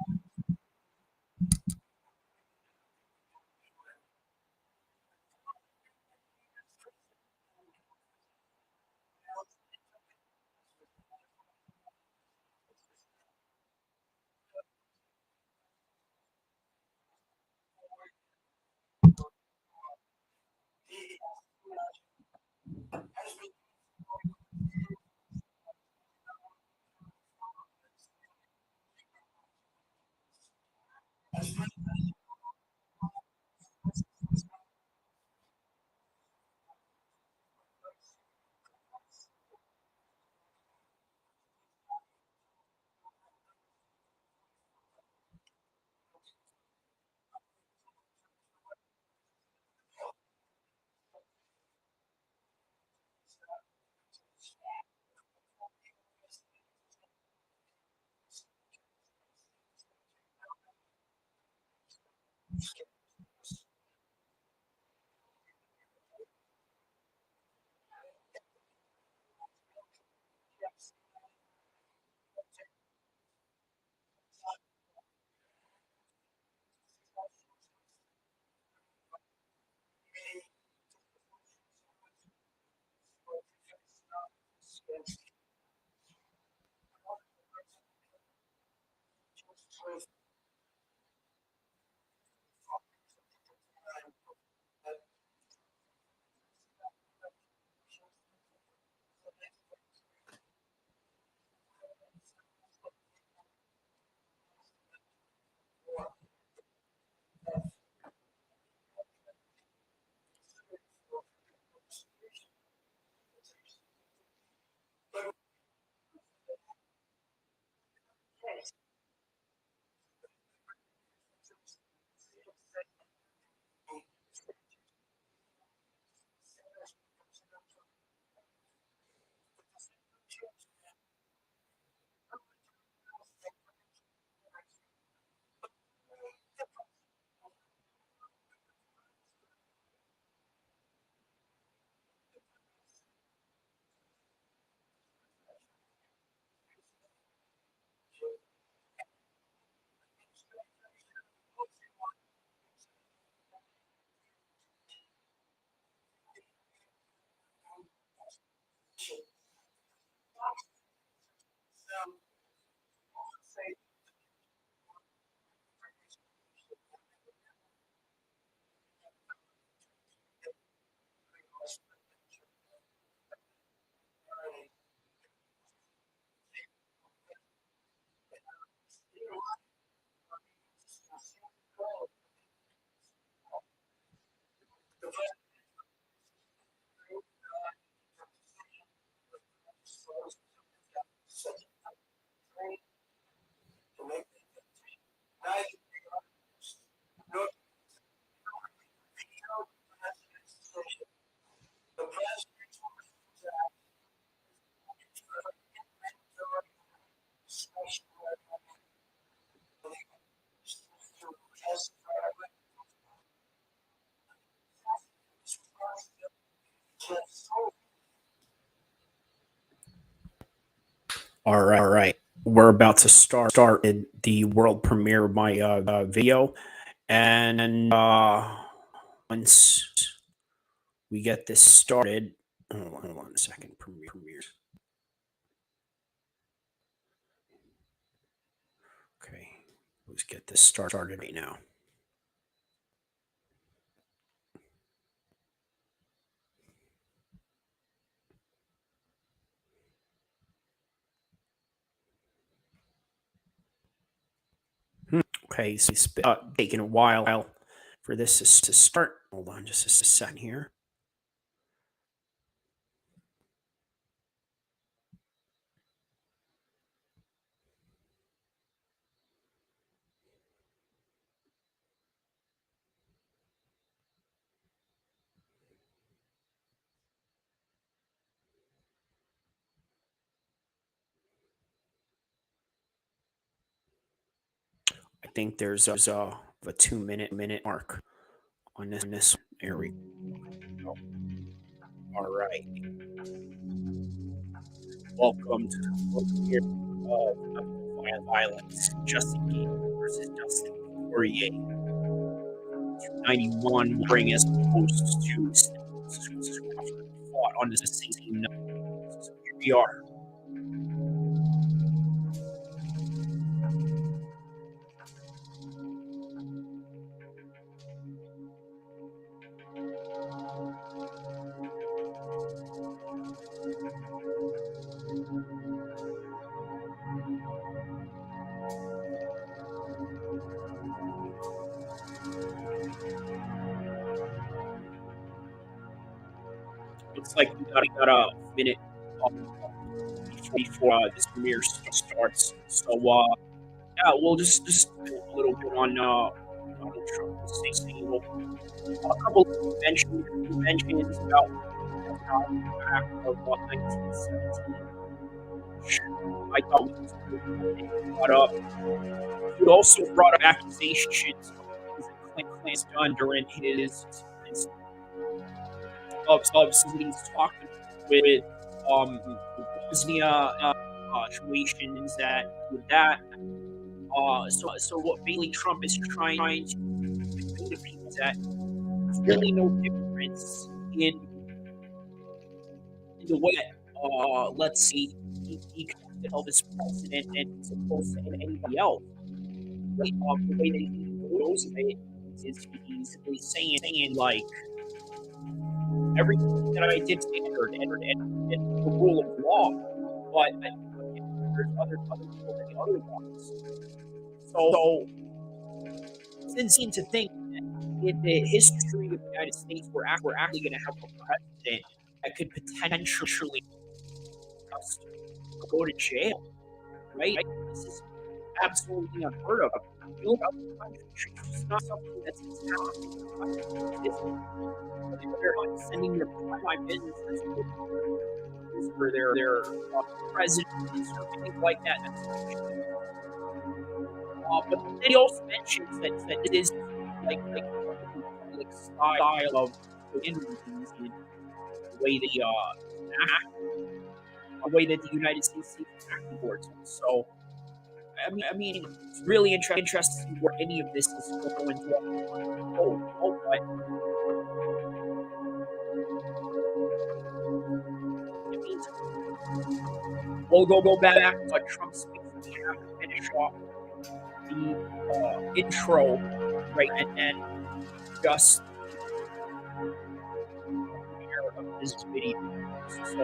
All right. We're about to start the world premiere of my video, and once we get this started, hold on a second. Premiere. Okay, let's get this started right now. Okay, so it's taking a while for this to start. Hold on just a second here. I think there's a 2 minute mark on this. Here we go. All right. Welcome to the world premiere of Violence. Justin Gable versus Dustin Poirier. 91 will bring us close to fought on the same night. So here we are. Looks like we got a minute before this premiere starts. So yeah, we'll just a little bit on Donald Trump saying a couple of mentions about back of 1917. I thought we brought up. He also brought up accusations of Clint's done during his subs when he's talking with Bosnia situations that with that. So what basically Trump is trying to convey to people is that there's really no difference in the way that let's say he conducted Elvis president and as opposed to anybody else. The way that he goes with it is he's simply saying like everything that I did standard and the rule of law, but there's other people that otherwise. So it's insane to think that in the history of the United States, we're actually going to have a president that could potentially just go to jail, right? This is absolutely unheard of. You look at other countries, it's just not something that's happening. They're not sending their prime ministers for their presidents or things like that. But then he also mentions that it is like style of interviews and the way the way that the United States sees acting towards him. So I mean, it's really interesting to see where any of this is going to go. But in the meantime, we'll go back to Trump's speech. We have to finish off the intro, right, and just premiere of this video. So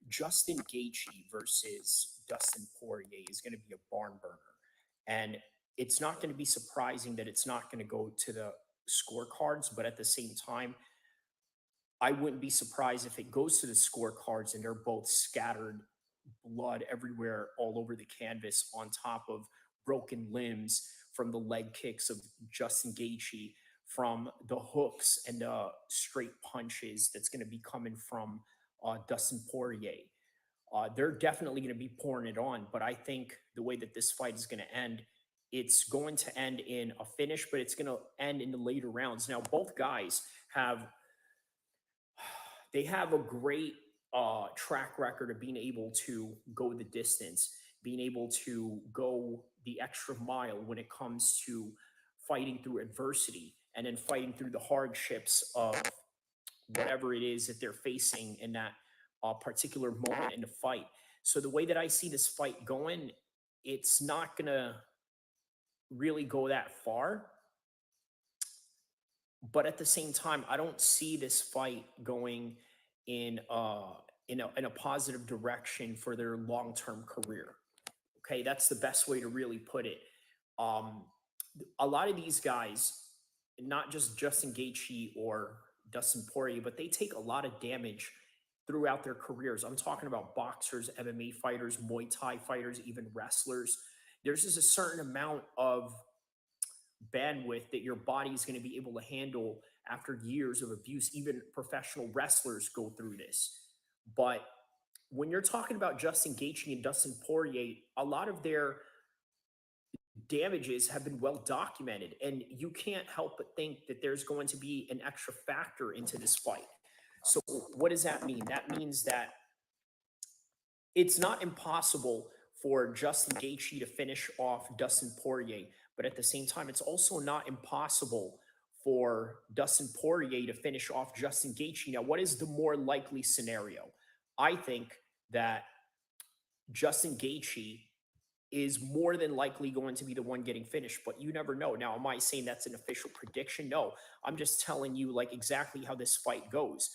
Justin Gaethje versus Dustin Poirier is going to be a barn burner, and it's not going to be surprising that it's not going to go to the scorecards. But at the same time, I wouldn't be surprised if it goes to the scorecards and they're both scattered blood everywhere, all over the canvas, on top of broken limbs from the leg kicks of Justin Gaethje, from the hooks and the straight punches that's going to be coming from Dustin Poirier. They're definitely going to be pouring it on, but I think the way that this fight is going to end, it's going to end in a finish, but it's going to end in the later rounds. Now, both guys have a great track record of being able to go the distance, being able to go the extra mile when it comes to fighting through adversity and then fighting through the hardships of whatever it is that they're facing in that particular moment in the fight. So the way that I see this fight going, it's not gonna really go that far. But at the same time, I don't see this fight going in in a positive direction for their long term career. Okay, that's the best way to really put it. Um, a lot of these guys, not just Justin Gaethje or Dustin Poirier, but they take a lot of damage throughout their careers. I'm talking about boxers, MMA fighters, Muay Thai fighters, even wrestlers. There's just a certain amount of bandwidth that your body is going to be able to handle after years of abuse. Even professional wrestlers go through this. But when you're talking about Justin Gaethje and Dustin Poirier, a lot of their damages have been well documented, and you can't help but think that there's going to be an extra factor into this fight. So what does that mean? That means that it's not impossible for Justin Gaethje to finish off Dustin Poirier, but at the same time, it's also not impossible for Dustin Poirier to finish off Justin Gaethje. Now, what is the more likely scenario? I think that Justin Gaethje is more than likely going to be the one getting finished, but you never know. Now, am I saying that's an official prediction? No, I'm just telling you like exactly how this fight goes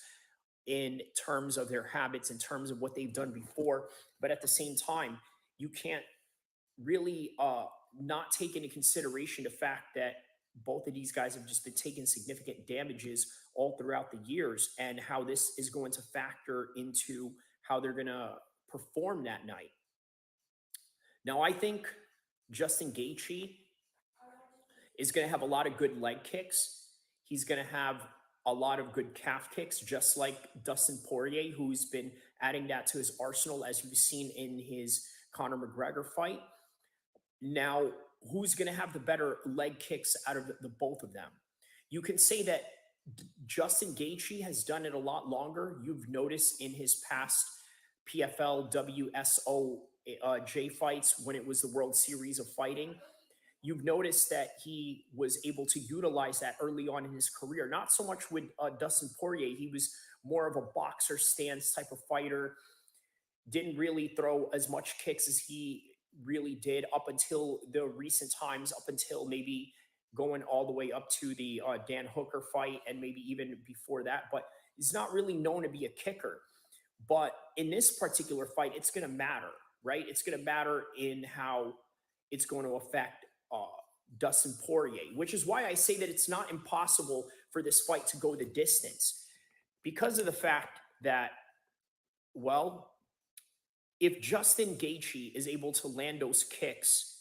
in terms of their habits, in terms of what they've done before. But at the same time, you can't really not take into consideration the fact that both of these guys have just been taking significant damages all throughout the years, and how this is going to factor into how they're going to perform that night. Now, I think Justin Gaethje is going to have a lot of good leg kicks. He's going to have a lot of good calf kicks, just like Dustin Poirier, who's been adding that to his arsenal, as you've seen in his Conor McGregor fight. Now, who's going to have the better leg kicks out of the both of them? You can say that Justin Gaethje has done it a lot longer. You've noticed in his past PFL, WSO, J fights, when it was the World Series of Fighting, you've noticed that he was able to utilize that early on in his career. Not so much with Dustin Poirier. He was more of a boxer stance type of fighter. Didn't really throw as much kicks as he really did up until the recent times, up until maybe going all the way up to the Dan Hooker fight, and maybe even before that. But he's not really known to be a kicker. But in this particular fight, it's going to matter, right? It's going to matter in how it's going to affect Dustin Poirier, which is why I say that it's not impossible for this fight to go the distance, because of the fact that, well, if Justin Gaethje is able to land those kicks,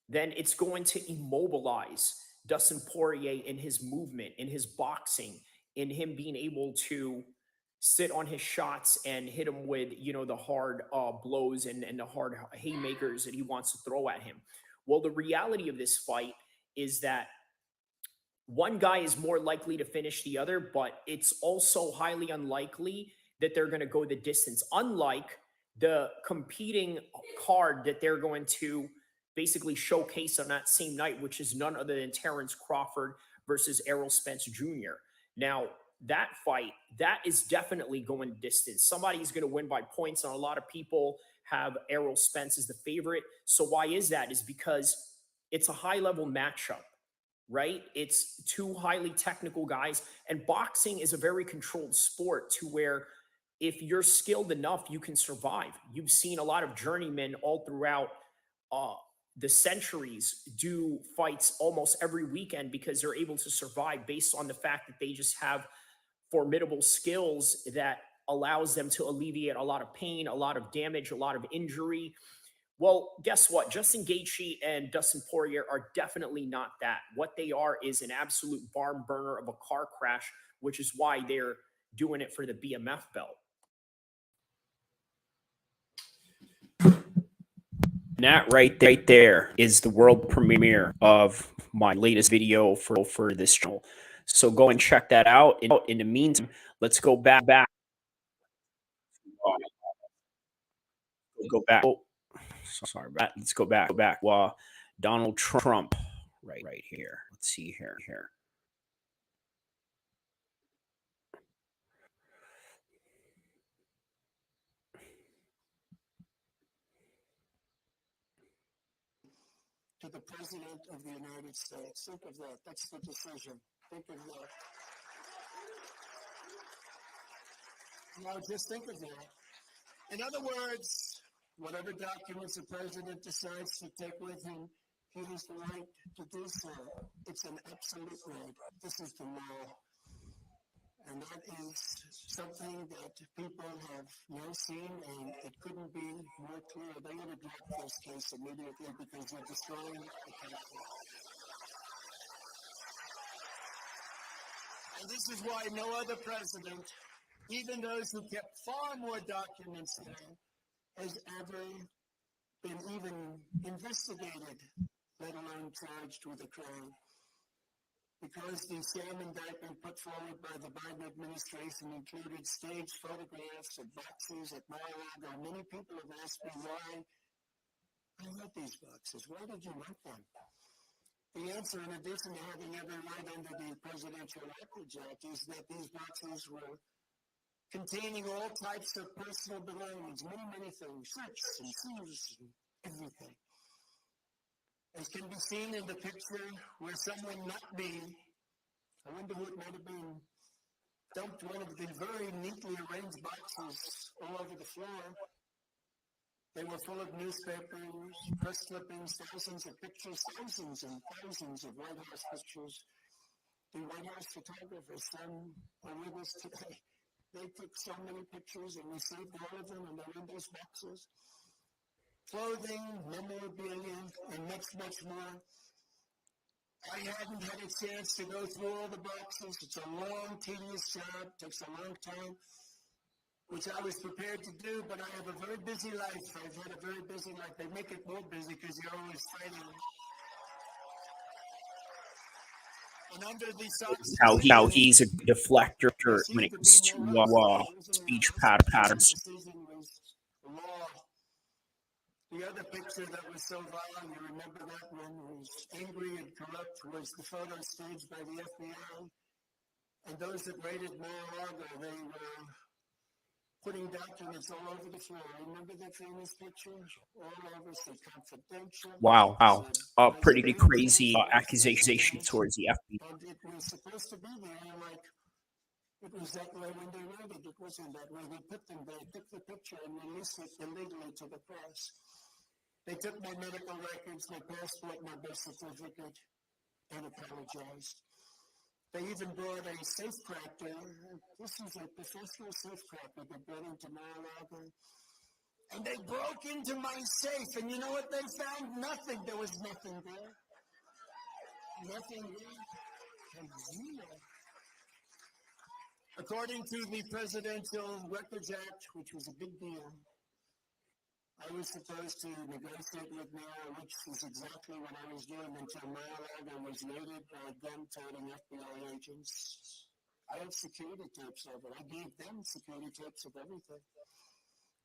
then it's going to immobilize Dustin Poirier in his movement, in his boxing, in him being able to sit on his shots and hit him with, the hard blows and the hard haymakers that he wants to throw at him. Well, the reality of this fight is that one guy is more likely to finish the other, but it's also highly unlikely that they're going to go the distance. Unlike the competing card that they're going to basically showcase on that same night, which is none other than Terrence Crawford versus Errol Spence Jr. Now, that fight, that is definitely going distance. Somebody's going to win by points, and a lot of people have Errol Spence as the favorite. So why is that? Is because it's a high-level matchup, right? It's two highly technical guys, and boxing is a very controlled sport to where if you're skilled enough, you can survive. You've seen a lot of journeymen all throughout the centuries do fights almost every weekend because they're able to survive based on the fact that they just have formidable skills that allows them to alleviate a lot of pain, a lot of damage, a lot of injury. Well, guess what? Justin Gaethje and Dustin Poirier are definitely not that. What they are is an absolute barn burner of a car crash, which is why they're doing it for the BMF belt. And that right there is the world premiere of my latest video for this channel. So go and check that out. In the meantime, let's go back. Go back. Oh, sorry about that. Let's go back. Well, Donald Trump, right here. Let's see here. the President of the United States. Think of that. That's the decision. Think of that. Now, just think of that. In other words, whatever documents the President decides to take with him, he has the right to do so. It's an absolute right. This is the law. And that is something that people have now seen, and it couldn't be more clear. They would have dropped this case immediately because they're destroying the country. And this is why no other president, even those who kept far more documents than, has ever been even investigated, let alone charged with a crime. Because the sham indictment put forward by the Biden administration included staged photographs of boxes at Mar-a-Lago, many people have asked me why I want these boxes. Why did you want them? The answer, in addition to having every right under the Presidential Records Act, is that these boxes were containing all types of personal belongings, many things, shirts and shoes and everything. As can be seen in the picture where someone, not me, I wonder who it might have been, dumped one of the very neatly arranged boxes all over the floor. They were full of newspapers, press clippings, thousands of pictures, thousands and thousands of White House pictures. The White House photographers, some are with us today. They took so many pictures and we saved all of them, and they're in those boxes. Clothing, memorabilia, and much more. I haven't had a chance to go through all the boxes. It's a long, tedious job. It takes a long time, which I was prepared to do, but I have a very busy life. I've had a very busy life. They make it more busy because you're always fighting. And under the socks, How he's a deflector when it comes to speech patterns. Law. The other picture that was so violent, you remember that one, was angry and corrupt, was the photo staged by the FBI. And those that raided Mar-a-Lago, they were putting documents all over the floor. Remember that famous picture? All over, said confidential. Wow. Pretty crazy accusation towards the FBI. And it was supposed to be there, like, it was that way when they raided. It wasn't that way. They put them there, took the picture, and released it illegally to the press. They took my medical records, my passport, my birth certificate, and apologized. They even brought a safecracker. This is a professional safecracker that brought into Mar-a-Lago. And they broke into my safe, and you know what they found? Nothing. There was nothing there. Nothing there. And zero. According to the Presidential Records Act, which was a big deal, I was supposed to negotiate with Mara, which is exactly what I was doing until Mar-a-Lago was raided by gun-toting FBI agents. I had security tapes of it. I gave them security tapes of everything.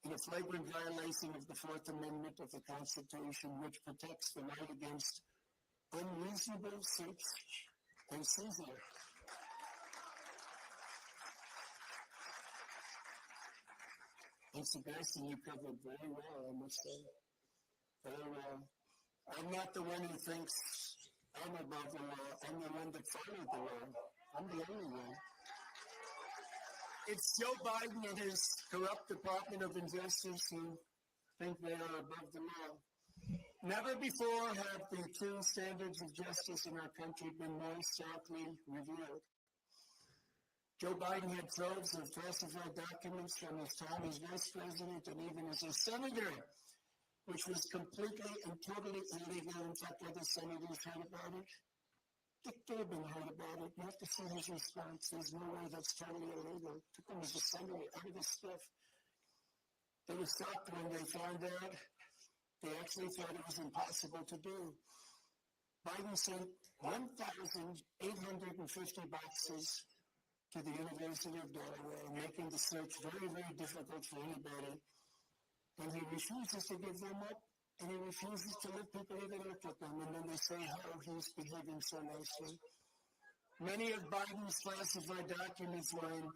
In a flagrant violation of the Fourth Amendment of the Constitution, which protects the right against unreasonable search and seizure. And Sebastian, you covered very well, I must say. Very well. I'm not the one who thinks I'm above the law. I'm the one that followed the law. I'm the only one. It's Joe Biden and his corrupt Department of Justice who think they are above the law. Never before have the true standards of justice in our country been more starkly revealed. Joe Biden had troves of classified documents from his time as vice president and even as a senator, which was completely and totally illegal. In fact, other senators heard about it. Dick Durbin heard about it. You have to see his response. There's no way that's totally illegal. Took him as a senator out of his stuff. They were shocked when they found out. They actually thought it was impossible to do. Biden sent 1,850 boxes to the University of Delaware, making the search very, very difficult for anybody. And he refuses to give them up, and he refuses to let people even look at them. And then they say how he's behaving so nicely. Many of Biden's classified documents were in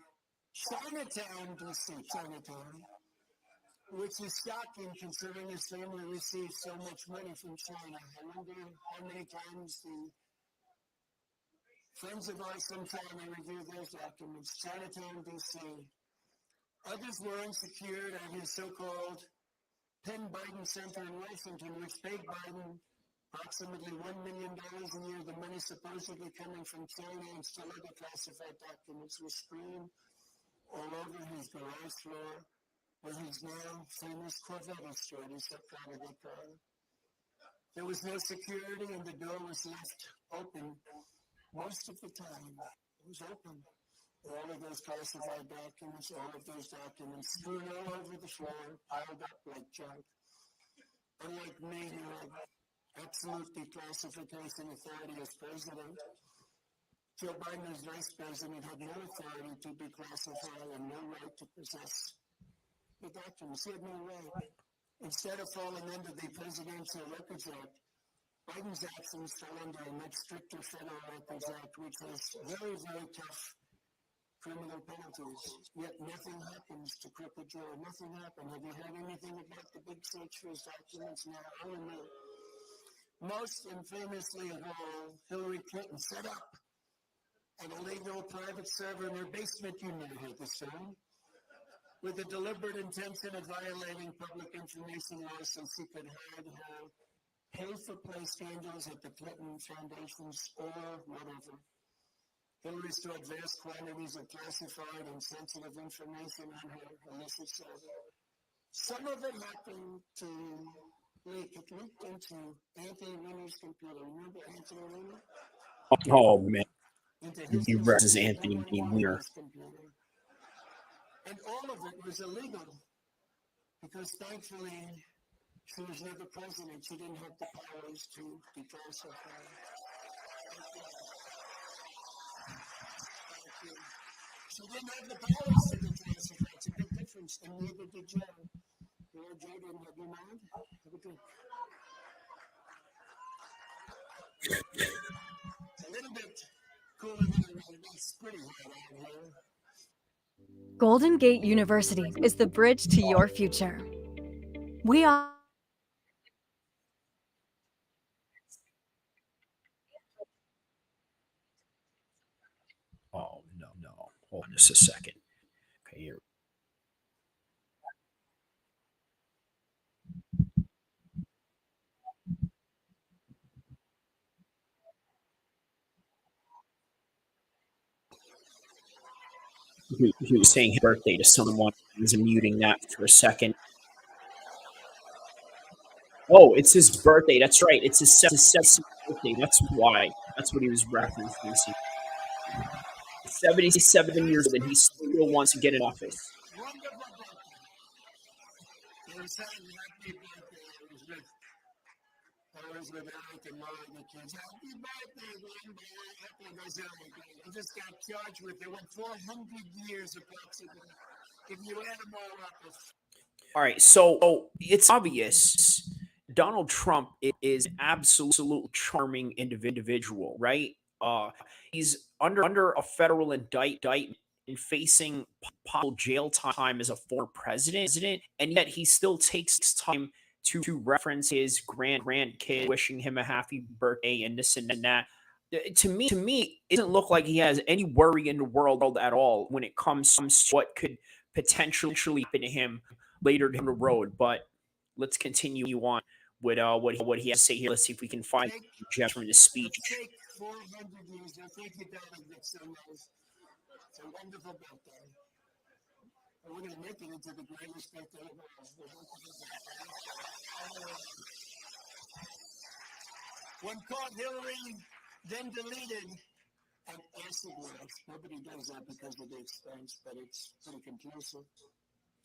Chinatown, D.C., Chinatown. which is shocking considering his family receives so much money from China. I wonder how many times the friends of ours from China reviewed those documents. Chinatown, D.C. Others were unsecured at his so-called Penn Biden Center in Washington, which paid Biden approximately $1 million a year. The money supposedly coming from China and still other classified documents were strewn all over his garage floor, where his now famous Corvette is stored. He's so proud of that car. There was no security, and the door was left open most of the time. It was open. All of those classified documents, all of those documents strewn all over the floor, piled up like junk. Unlike me, who had absolute declassification authority as president, Joe Biden as vice president had no authority to declassify and no right to possess the documents. He had no right. Instead of falling under the Presidential Records Act, Biden's actions fell under a much stricter Federal Records Act, which has very, very tough criminal penalties. Yet nothing happens to Crooked Joe. Nothing happened. Have you heard anything about the big search for his documents now? I don't know. Most infamously of all, Hillary Clinton set up an illegal private server in her basement, you may have heard this term, with the deliberate intention of violating public information laws so she could hide her pay-for-play scandals at the Clinton Foundations or whatever. Hillary stored vast quantities of classified and sensitive information on her illicit server. Some of it happened to leak. It leaked into Anthony Weiner's computer. Remember Anthony Weiner? Oh man, Into his he versus computer, Anthony Ellen Weiner. Weiner's computer. And all of it was illegal because thankfully she was never president. She didn't have the powers to declassify. She didn't have the powers to declassify. It's a big difference, and neither did Joe. You know, Joe didn't have your mind. Have a drink. It's a little bit cooler than it's pretty hot out here. Golden Gate University is the bridge to your future. We are Oh no, no. Hold on just a second. Okay, here. He was saying happy birthday to someone. He was muting that for a second. Oh, it's his birthday. That's right. It's his 70th birthday. That's why. That's what he was referencing. 77 years old, and he still wants to get in office. Wonderful birthday. They were saying happy birthday. I was with Eric and Mara and the kids. Happy birthday, Grandpa. They just got charged with, they went 400 years approximately. If you add them all up, All right, so it's obvious Donald Trump is an absolute charming individual, right? He's under a federal indictment and facing possible jail time as a former president, and yet he still takes time to reference his grandkid, wishing him a happy birthday and this and that. To me, it doesn't look like he has any worry in the world at all when it comes to what could potentially happen to him later down the road. But let's continue on with what he has to say here. Let's see if we can find gems from his speech. let's take 400 years. I think you got it, Nixon. It's a wonderful birthday. And we're going to make it into the greatest birthday of all. When caught, Hillary then deleted an acid wash. Nobody does that because of the expense, but it's pretty conclusive.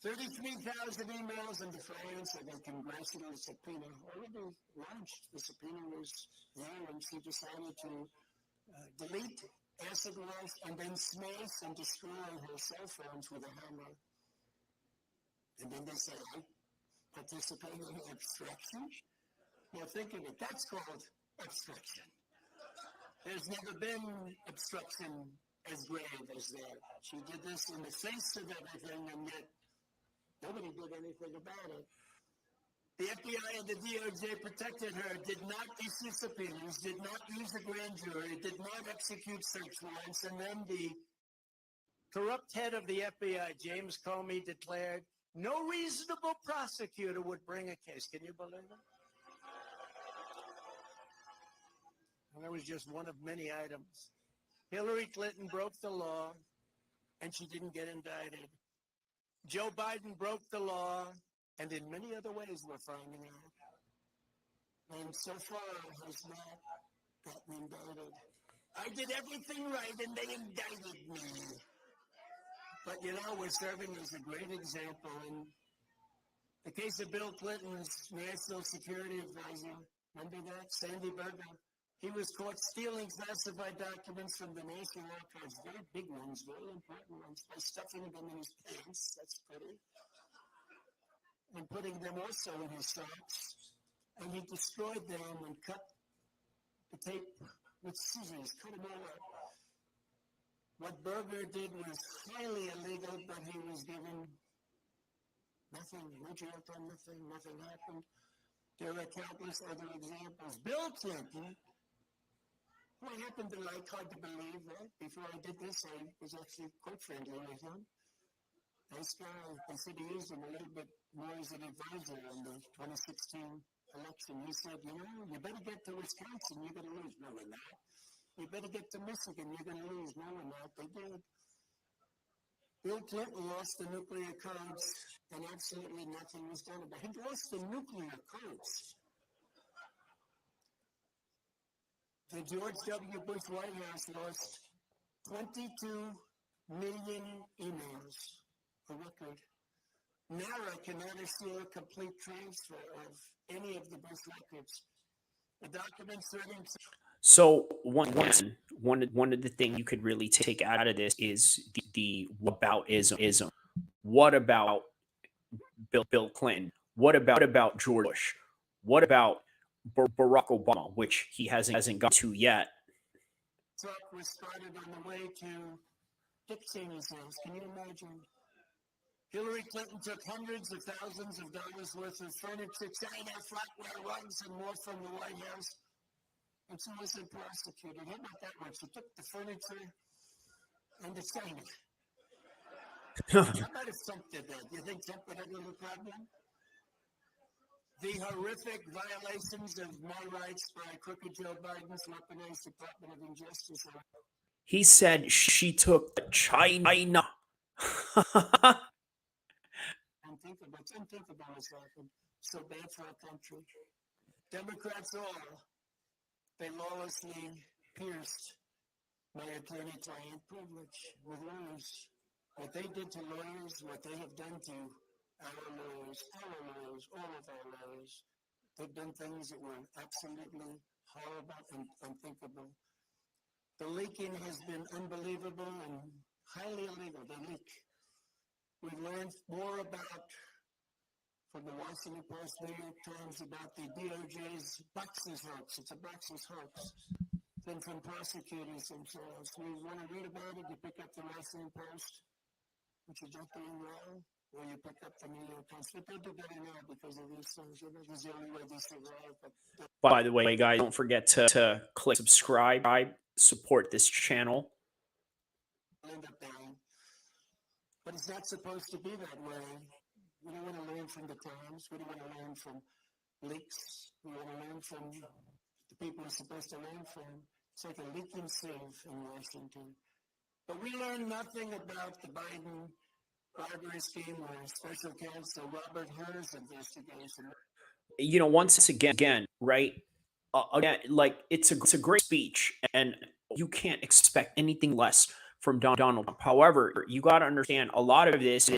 33,000 emails in defiance of a congressional subpoena. Already launched. The subpoena was there, and she decided to delete acid wash and then smash and destroy her cell phones with a hammer. And then they said, I participated in obstruction. Now think of it. That's called obstruction. There's never been obstruction as grave as that. She did this in the face of everything, and yet Nobody did anything about it. The FBI and the DOJ protected her, did not issue subpoenas, did not use a grand jury, did not execute search warrants, and then the corrupt head of the FBI, James Comey, declared no reasonable prosecutor would bring a case. Can you believe it? And that was just one of many items. Hillary Clinton broke the law, and she didn't get indicted. Joe Biden broke the law, and in many other ways we're finding out. And so far has not gotten indicted. I did everything right, and they indicted me. But, you know, we're serving as a great example. In the case of Bill Clinton's national security advisor, remember that? Sandy Berger. He was caught stealing classified documents from the National Archives, very big ones, very important ones, by stuffing them in his pants. That's pretty. And putting them also in his socks. And he destroyed them and cut the tape with scissors, cut them all up. What Berger did was highly illegal, but he was given nothing, no jail time, nothing happened. There are countless other examples. Bill Clinton, who I happen to like, hard to believe, right? Before I did this, I was actually quite friendly with him. Nice guy. They said he used him a little bit more as an advisor in the 2016 election. He said, you know, you better get to Wisconsin, you're going to lose. No, we're not. You better get to Michigan, you're going to lose. No, we're not. They did. Bill Clinton lost the nuclear codes, and absolutely nothing was done about it. He lost the nuclear codes. The George W. Bush White House lost 22 million emails, a record. NARA cannot assure complete transfer of any of the Bush records. The documents threatening. So one of the things you could really take out of this is the whataboutism. What about Bill Clinton? What about George Bush? What about Barack Obama, which he hasn't got to yet? Truck was spotted on the way to Dick Cheney's house. Can you imagine? Hillary Clinton took hundreds of thousands of dollars worth of furniture, China, flatware rugs, and more from the White House. And she wasn't prosecuted. How about that one? She took the furniture and the China. How about if Trump did that? Do you think Trump would have a little problem? The horrific violations of my rights by crooked Joe Biden's weaponized Department of Injustice. He said she took China. It's unthinkable what's happened. So bad for our country. Democrats all, they lawlessly pierced my attorney-client privilege with lawyers. What they did to lawyers, what they have done to our lawyers, all of our lawyers, they've done things that were absolutely horrible and unthinkable. The leaking has been unbelievable and highly illegal. They leak. We learned more about, from the Washington Post, New York Times, about the DOJ's boxes hoax. It's a boxes hoax. Then from prosecutors themselves. We want to read about it, you pick up the Washington Post, which is not doing well, or you pick up the New York Times. But they'll do better now because of these things. You know, this is the only way they survive. By the way, guys, don't forget to click subscribe, support this channel. End up dying. But it's not supposed to be that way. We don't want to learn from the Times. We don't want to learn from leaks. We want to learn from the people we're supposed to learn from. It's like a leaking sieve in Washington. But we learned nothing about the Biden bribery scheme or special counsel Robert Hur's investigation. You know, once again, right? Again, like it's a great speech, and you can't expect anything less from Donald Trump. However, you got to understand a lot of this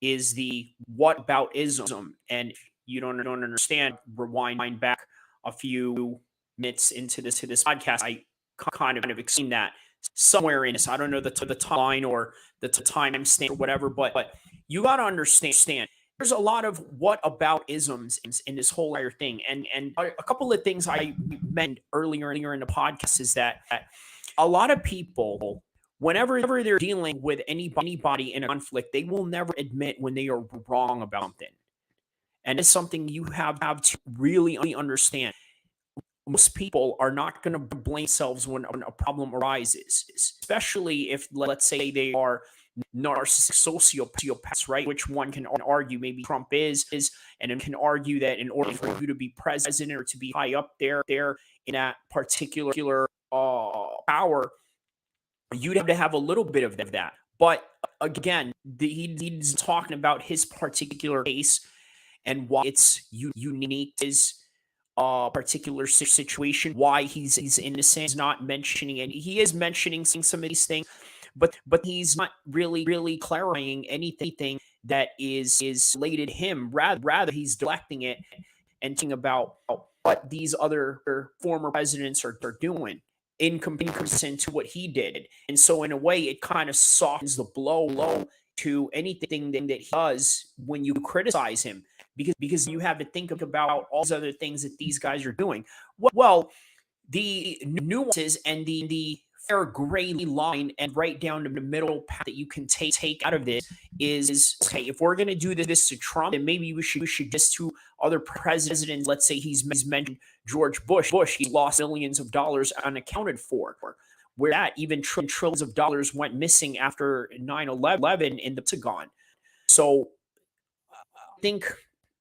is the whataboutism, and if you don't understand, rewind back a few minutes into this podcast. I kind of explained that somewhere in this. I don't know the timeline or the time stamp or whatever, but you got to understand. There's a lot of whataboutisms in this whole entire thing, and a couple of things I mentioned earlier in the podcast is that a lot of people whenever they're dealing with anybody in a conflict, they will never admit when they are wrong about something. And it's something you have to really understand. Most people are not going to blame themselves when a problem arises, especially if, let's say, they are narcissistic sociopaths, right? Which one can argue maybe Trump is, and then can argue that in order for you to be president or to be high up there in that particular power, you'd have to have a little bit of that. But again, he's talking about his particular case and why it's unique to his particular situation, why he's innocent. He's not mentioning it. He is mentioning some of these things, but he's not really clarifying anything that is related to him. Rather, he's deflecting it and thinking about what these other former presidents are doing in comparison to what he did. And so in a way, it kind of softens the blow to anything that he does when you criticize him, because you have to think about all these other things that these guys are doing. Well, the nuances and the fair gray line and right down the middle path that you can take out of this is, okay, if we're going to do this to Trump, then maybe we should just to other presidents. Let's say he's mentioned George Bush. He lost millions of dollars unaccounted for, where that even trillions of dollars went missing after 9/11 in the Pentagon. So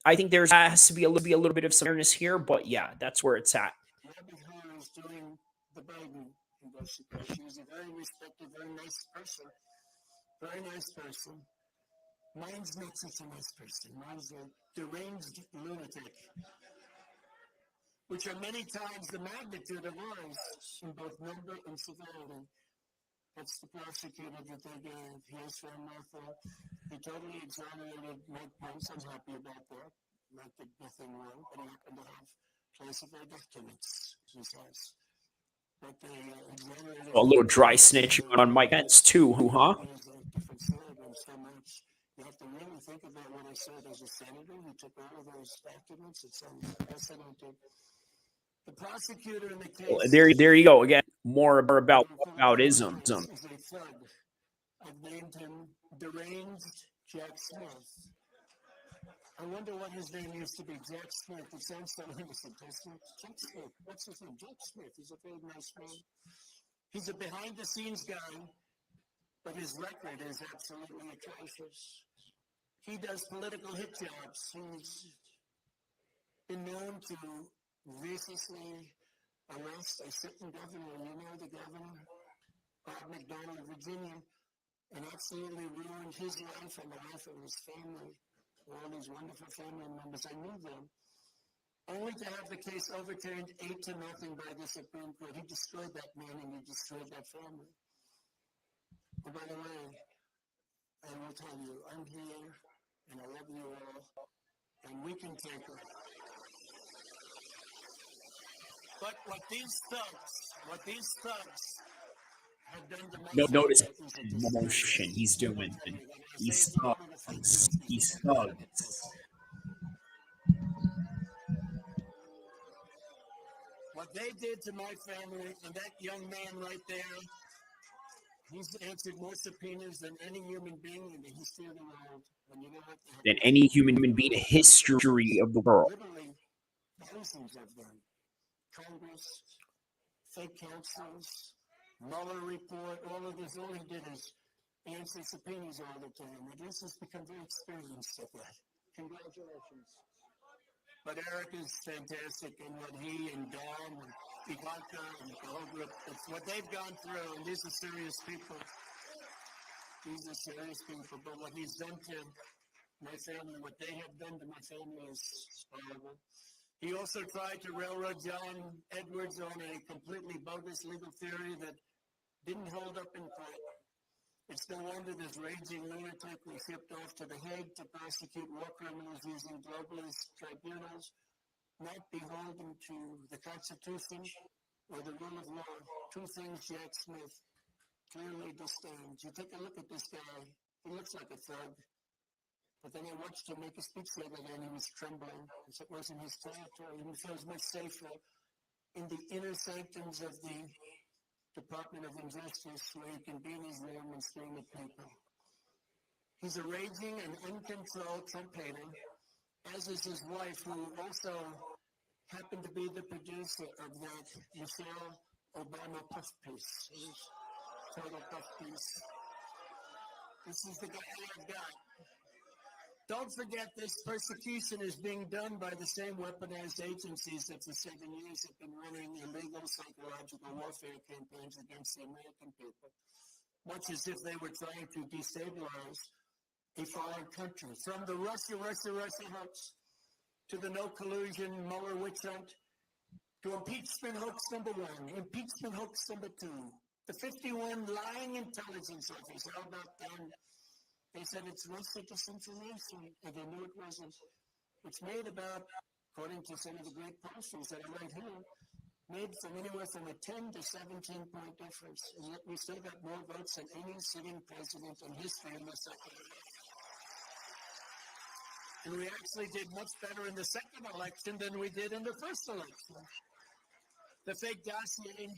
I think there has to be a little bit of some fairness here, but yeah, that's where it's at. El-Kheer is doing the Biden investigation. He's a very respected, very nice person. Very nice person. Mine's not such a nice person. Mine's a deranged lunatic, which are many times the magnitude of ours in both number and severity. That's the prosecutor that they gave. He has found nothing. He totally exonerated Mike Pence. I'm happy about that. Mike did nothing wrong, but he happened to have classified documents, he says. But they exonerated A little dry snitching on Mike Pence too, huh? He's a different senator so much. You have to really think about what I said as a senator. He took all of those documents. It's unprecedented. The prosecutor in the case. There you go again. More about ism. Is a thug. I've named him deranged Jack Smith. I wonder what his name used to be. Jack Smith. It sounds so innocent, doesn't it? Jack Smith. What's his name? Jack Smith. He's a very nice man. He's a behind-the-scenes guy, but his record is absolutely atrocious. He does political hit jobs. He's been known to viciously arrest a certain governor. You know the governor, Bob McDonnell of Virginia, and absolutely ruined his life and the life of his family. All these wonderful family members, I knew them, only to have the case overturned 8-0 by the Supreme Court. He destroyed that man and he destroyed that family. And by the way, I will tell you, I'm here and I love you all, and we can take it. But what these thugs have done to my Notice family the motion he's doing. He's thugs. He's thugs. What they did to my family, and that young man right there, he's answered more subpoenas than any human being in the history of the world. And you know what? Than any human being in the history of the world. Literally, thousands of them. Congress, fake counsels, Mueller report, all of this. All he did is answer subpoenas all the time. I guess he's become very experienced at that. Congratulations. But Eric is fantastic in what he and Dawn and Ivanka and the whole group, it's what they've gone through, and these are serious people. These are serious people, but what he's done to my family, what they have done to my family is horrible. He also tried to railroad John Edwards on a completely bogus legal theory that didn't hold up in court. It's no wonder this raging lunatic was shipped off to The Hague to prosecute war criminals using globalist tribunals, not beholden to the Constitution or the rule of law. Two things Jack Smith clearly disdains. You take a look at this guy. He looks like a thug. But then I watched him make a speech the other day and he was trembling. It wasn't his territory. He feels much safer in the inner sanctums of the Department of Injustice where he can beat his room and scream at people. He's a raging and uncontrolled Trump hater, as is his wife, who also happened to be the producer of that Michelle Obama puff piece. Total puff piece. This is the guy I've got. Don't forget, this persecution is being done by the same weaponized agencies that for 7 years have been running illegal psychological warfare campaigns against the American people, much as if they were trying to destabilize a foreign country. From the Russia hoax to the no collusion Mueller witch hunt to impeachment hoax number 1, impeachment hoax number 2, the 51 lying intelligence officers. How about them? They said it's Russia disinformation, and they knew it wasn't. It's made about, according to some of the great pollsters that are right here, made from anywhere from a 10 to 17-point difference. And yet we still got more votes than any sitting president in history in the second election. And we actually did much better in the second election than we did in the first election. The fake dossier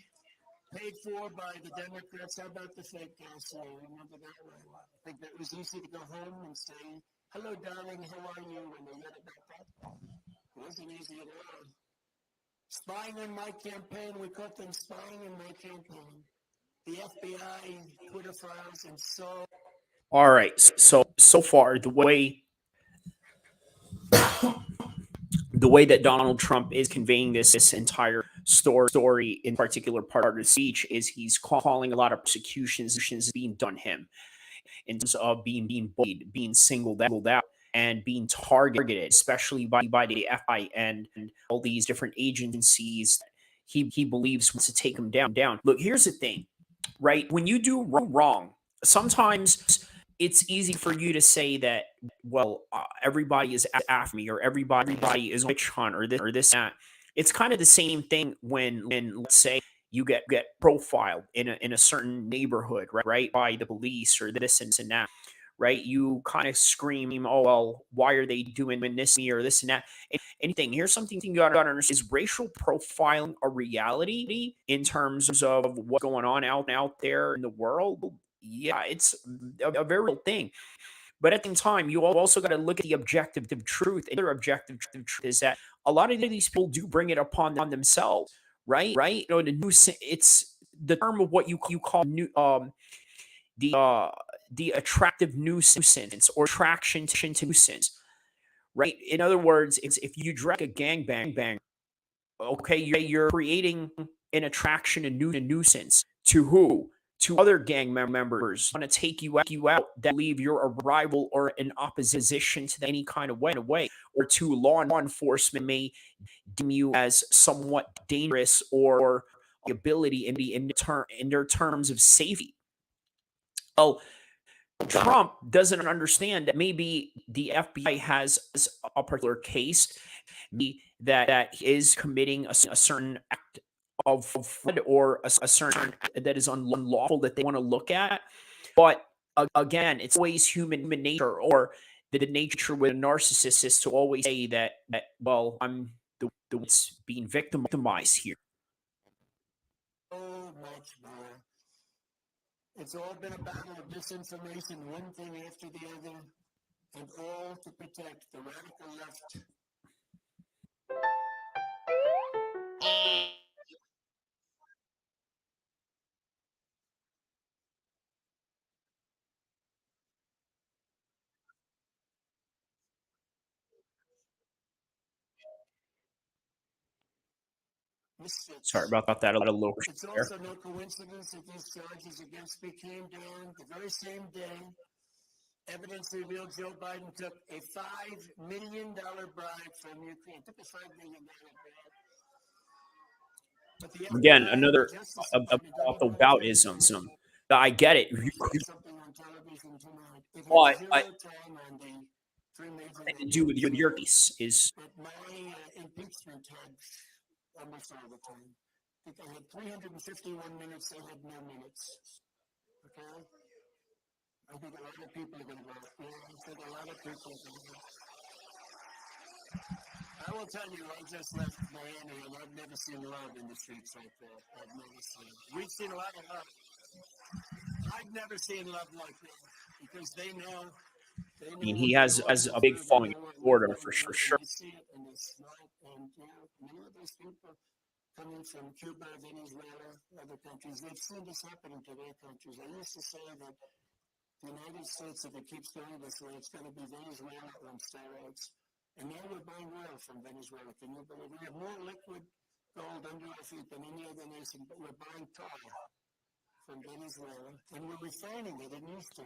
paid for by the Democrats. How about the fake dossier? Remember that one? I think that was easy to go home and say, hello, darling, how are you? When they read about that. It wasn't easy at all. Spying on my campaign. We caught them spying on my campaign. The FBI, Twitter files, and so. All right. So far, the way that Donald Trump is conveying this entire story in particular part of the speech is he's calling a lot of persecutions being done him in terms of being bullied, being singled out, and being targeted, especially by the FBI and all these different agencies he believes wants to take him down. Look, here's the thing, right? When you do wrong, sometimes it's easy for you to say that, well, everybody is after me, or everybody is a witch hunt, or this that. It's kind of the same thing when let's say you get profiled in a certain neighborhood, right, by the police or this and that, right? You kind of scream, oh well, why are they doing this to me or this and that? Anything. Here's something you gotta understand: is racial profiling a reality in terms of what's going on out there in the world? Yeah, it's a very real thing. But at the same time, you also got to look at the objective truth. And the objective truth is that a lot of these people do bring it upon themselves, right? Right? You know, it's the term of what you call the attractive nuisance or attraction to nuisance, right? In other words, it's if you drag a gangbang, okay, you're creating an attraction, a nuisance to who? To other gang members want to take you out that believe you're a rival or an opposition to any kind of way, or to law enforcement may deem you as somewhat dangerous or ability in their terms of safety. Well, Trump doesn't understand that maybe the FBI has a particular case that is committing a certain act of fraud or a certain act that is unlawful that they want to look at. But again, it's always human nature, or the nature with a narcissist is to always say that well, I'm the one's being victimized here. So much more. It's all been a battle of disinformation, one thing after the other, and all to protect the radical left. Misfits. Sorry about that. A little It's there. also no coincidence that these charges against me came down the very same day. Evidence revealed Joe Biden took a $5 million bribe from Ukraine. Took a $5 million bribe. But the Again, FBI, another the Justice Department, don't even about want to tell isms. you. I get it, I saw something on television tonight. It had but zero time on the three major to do with your networks. case is But my impeachment had almost all the time. I think I had 351 minutes. I had no minutes. Okay? I think a lot of people are going to vote. Yeah, I think a lot of people are going to vote. I will tell you, I just left Miami, and I've never seen love in the streets like that. I've never seen. We've seen a lot of love. I've never seen love like that because they know I mean, what he they're has walking a big through. They following know in what we've Florida gone for through, sure. and they see it, and they're smart. And many of those people coming from Cuba, Venezuela, other countries, they've seen this happening to their countries. I used to say that the United States, if it keeps going this way, it's going to be Venezuela on steroids. And now we're buying oil from Venezuela. Can you believe we have more liquid gold under our feet than any other nation, but we're buying tar from Venezuela, and we're refining it in Houston.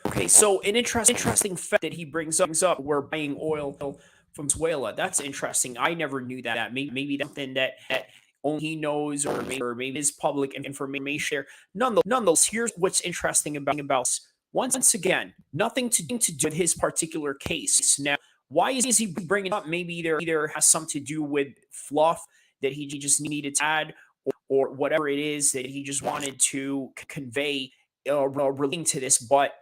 Okay, so an interesting fact that he brings up, we're buying oil from Venezuela. That's interesting. I never knew that. Maybe that's something that only he knows, or maybe is public information there. Nonetheless, here's what's interesting about this. Once again, nothing to do with his particular case. Now, why is he bringing it up? Maybe either has something to do with fluff that he just needed to add, or whatever it is that he just wanted to convey relating to this. But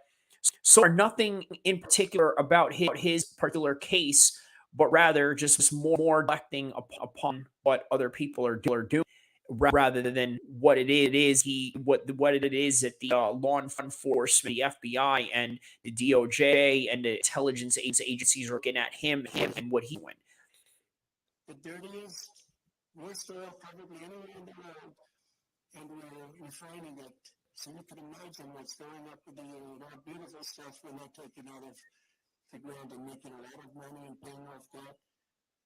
so nothing in particular about his particular case, but rather just more reflecting upon what other people are doing, rather than what it is what it is that the law enforcement, the FBI, and the DOJ and the intelligence agencies are looking at him and what he went. The dirtiest, worst oil probably anywhere in the world, and we're refining it. So you can imagine what's going up with the beautiful stuff we're not taking out of the ground and making a lot of money and paying off debt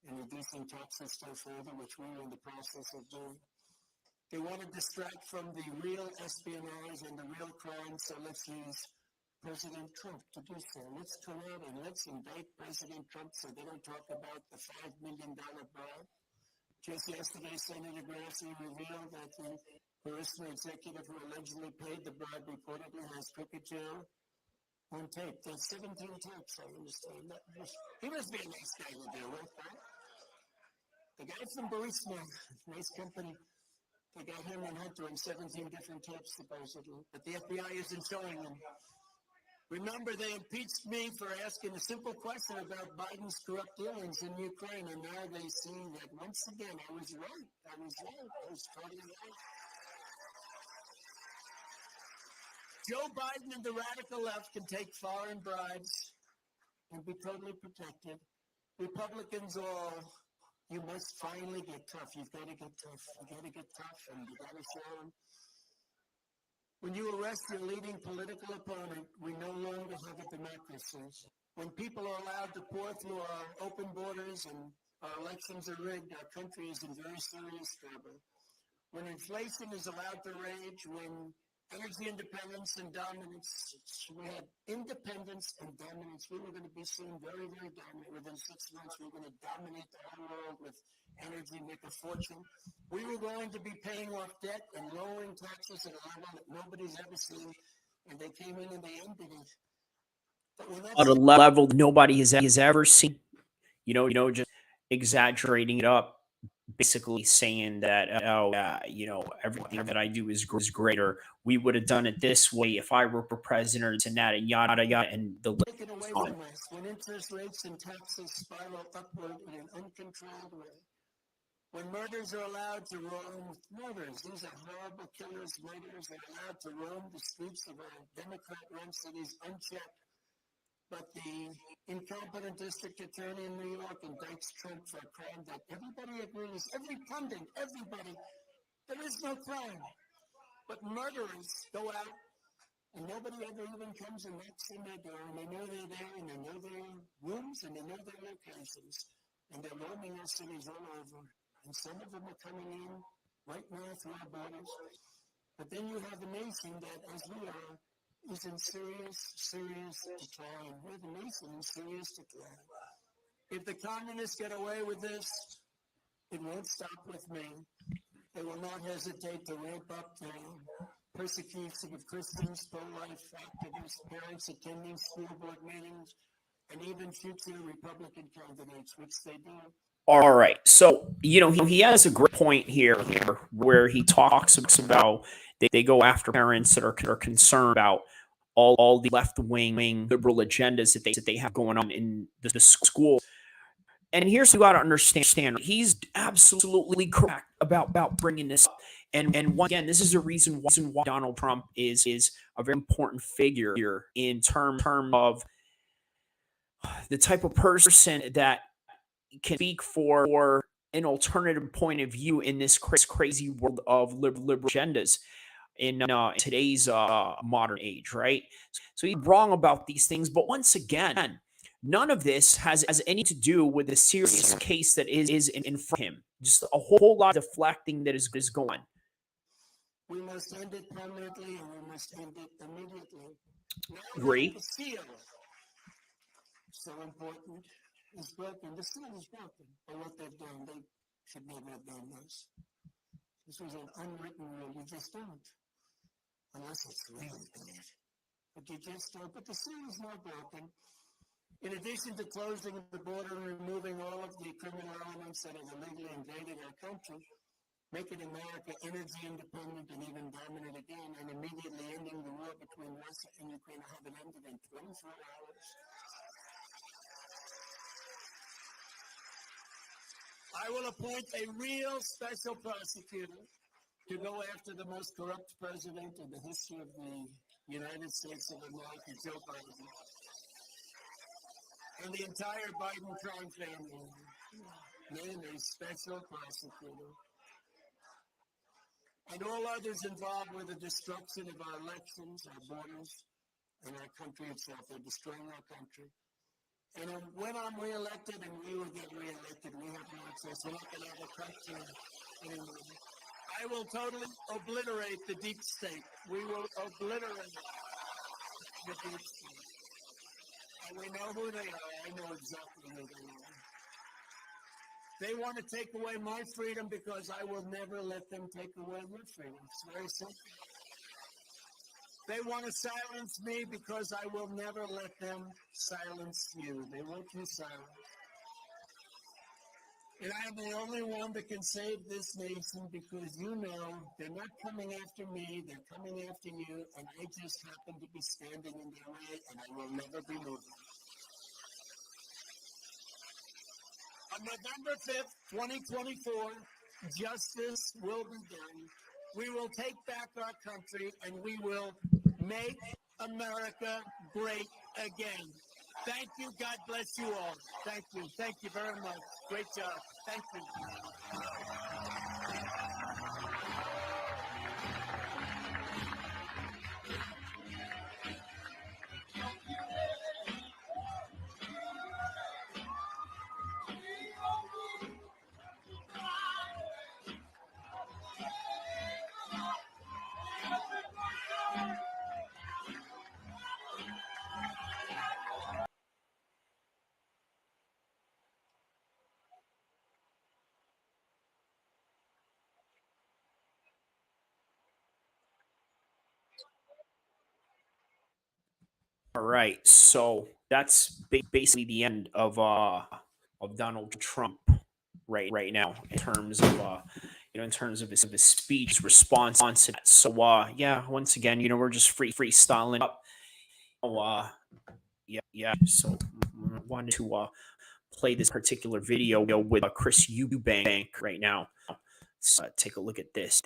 and reducing taxes still further, which we're in the process of doing. They want to distract from the real espionage and the real crime, so let's use President Trump to do so. Let's come out and let's indict President Trump so they don't talk about the $5 million bribe. Just yesterday, Senator Grassley revealed that the Burisma executive who allegedly paid the bribe reportedly has crooked jail on tape. There's 17 tapes, I understand. He must be a nice guy to deal with, right? The guy from Burisma, nice company, they got him and Hunter on 17 different tapes, supposedly. But the FBI isn't showing them. Remember, they impeached me for asking a simple question about Biden's corrupt dealings in Ukraine, and now they see that once again I was right. I was totally right. Joe Biden and the radical left can take foreign bribes and be totally protected. Republicans all, you must finally get tough. You've got to get tough. You've got to get tough, and you've got to show them. When you arrest your leading political opponent, we no longer have a democracy. When people are allowed to pour through our open borders and our elections are rigged, our country is in very serious trouble. When inflation is allowed to rage, when energy independence and dominance, we had independence and dominance. We were going to be seen very, very dominant. Within 6 months, we were going to dominate the whole world with energy, make a fortune. We were going to be paying off debt and lowering taxes at a level that nobody's ever seen. And they came in and they ended it. But when At a level nobody has ever seen, just exaggerating it up, basically saying that, everything that I do is greater. We would have done it this way if I were president, and that, and yada yada, and the list taken away on. from us, when interest rates and taxes spiral upward in an uncontrolled way, when murders are allowed to roam, these are horrible killers, murderers are allowed to roam the streets of our Democrat-run cities unchecked, but the incompetent district attorney in New York indicts Trump for a crime that everybody agrees, every pundit, everybody, there is no crime. But murderers go out and nobody ever even comes and knocks on their door, and they know they're there, and they know their rooms, and they know their locations, and they're roaming our cities all over. And some of them are coming in right now through our borders. But then you have a nation that, as we are, is in serious decline. We're the nation in serious decline. If the communists get away with this, it won't stop with me. They will not hesitate to ramp up the persecution of Christians, pro-life activists, parents attending school board meetings, and even future Republican candidates, which they do. All right, so he has a great point here where he talks about they go after parents that are concerned about all the left wing liberal agendas that they have going on in the school. And here's what you got to understand. He's absolutely correct about bringing this up. And once again, this is the reason why Donald Trump is a very important figure in term of the type of person that can speak for an alternative point of view in this crazy world of liberal agendas in today's modern age, right? So he's wrong about these things, but once again, none of this has anything to do with the serious case that is in front of him. Just a whole lot of deflecting that is going on. We must end it permanently, and we must end it immediately. Agree. The seal, so important, is broken. The seal is broken. But what they've done, they should never have done this. This was an unwritten rule. You just don't. Unless it's really bad. But you just don't. But the seal is now broken. In addition to closing the border and removing all of the criminal elements that have illegally invaded our country, making America energy independent and even dominant again, and immediately ending the war between Russia and Ukraine, have it ended in 24 hours. I will appoint a real special prosecutor to go after the most corrupt president in the history of the United States of America, Joe Biden, and the entire Biden crime family. Name a special prosecutor. And all others involved with the destruction of our elections, our borders, and our country itself. They're destroying our country. And when I'm reelected, and we will get reelected, we have no access. We're not going to have a country anymore. I will totally obliterate the deep state. We will obliterate the deep state. And we know who they are. I know exactly who they are. They want to take away my freedom because I will never let them take away your freedom. It's very simple. They want to silence me because I will never let them silence you. They want you silent. And I am the only one that can save this nation because you know they're not coming after me, they're coming after you, and I just happen to be standing in their way, and I will never be moving. On November 5th, 2024, justice will be done. We will take back our country, and we will make America great again. Thank you. God bless you all. Thank you. Thank you very much. Great job. Thank you. All right, so that's basically the end of Donald Trump right now in terms of in terms of his speech response to that. So yeah, once again, we're just freestyling up. Yeah. So I wanted to play this particular video with Chris Eubank right now. Let's take a look at this.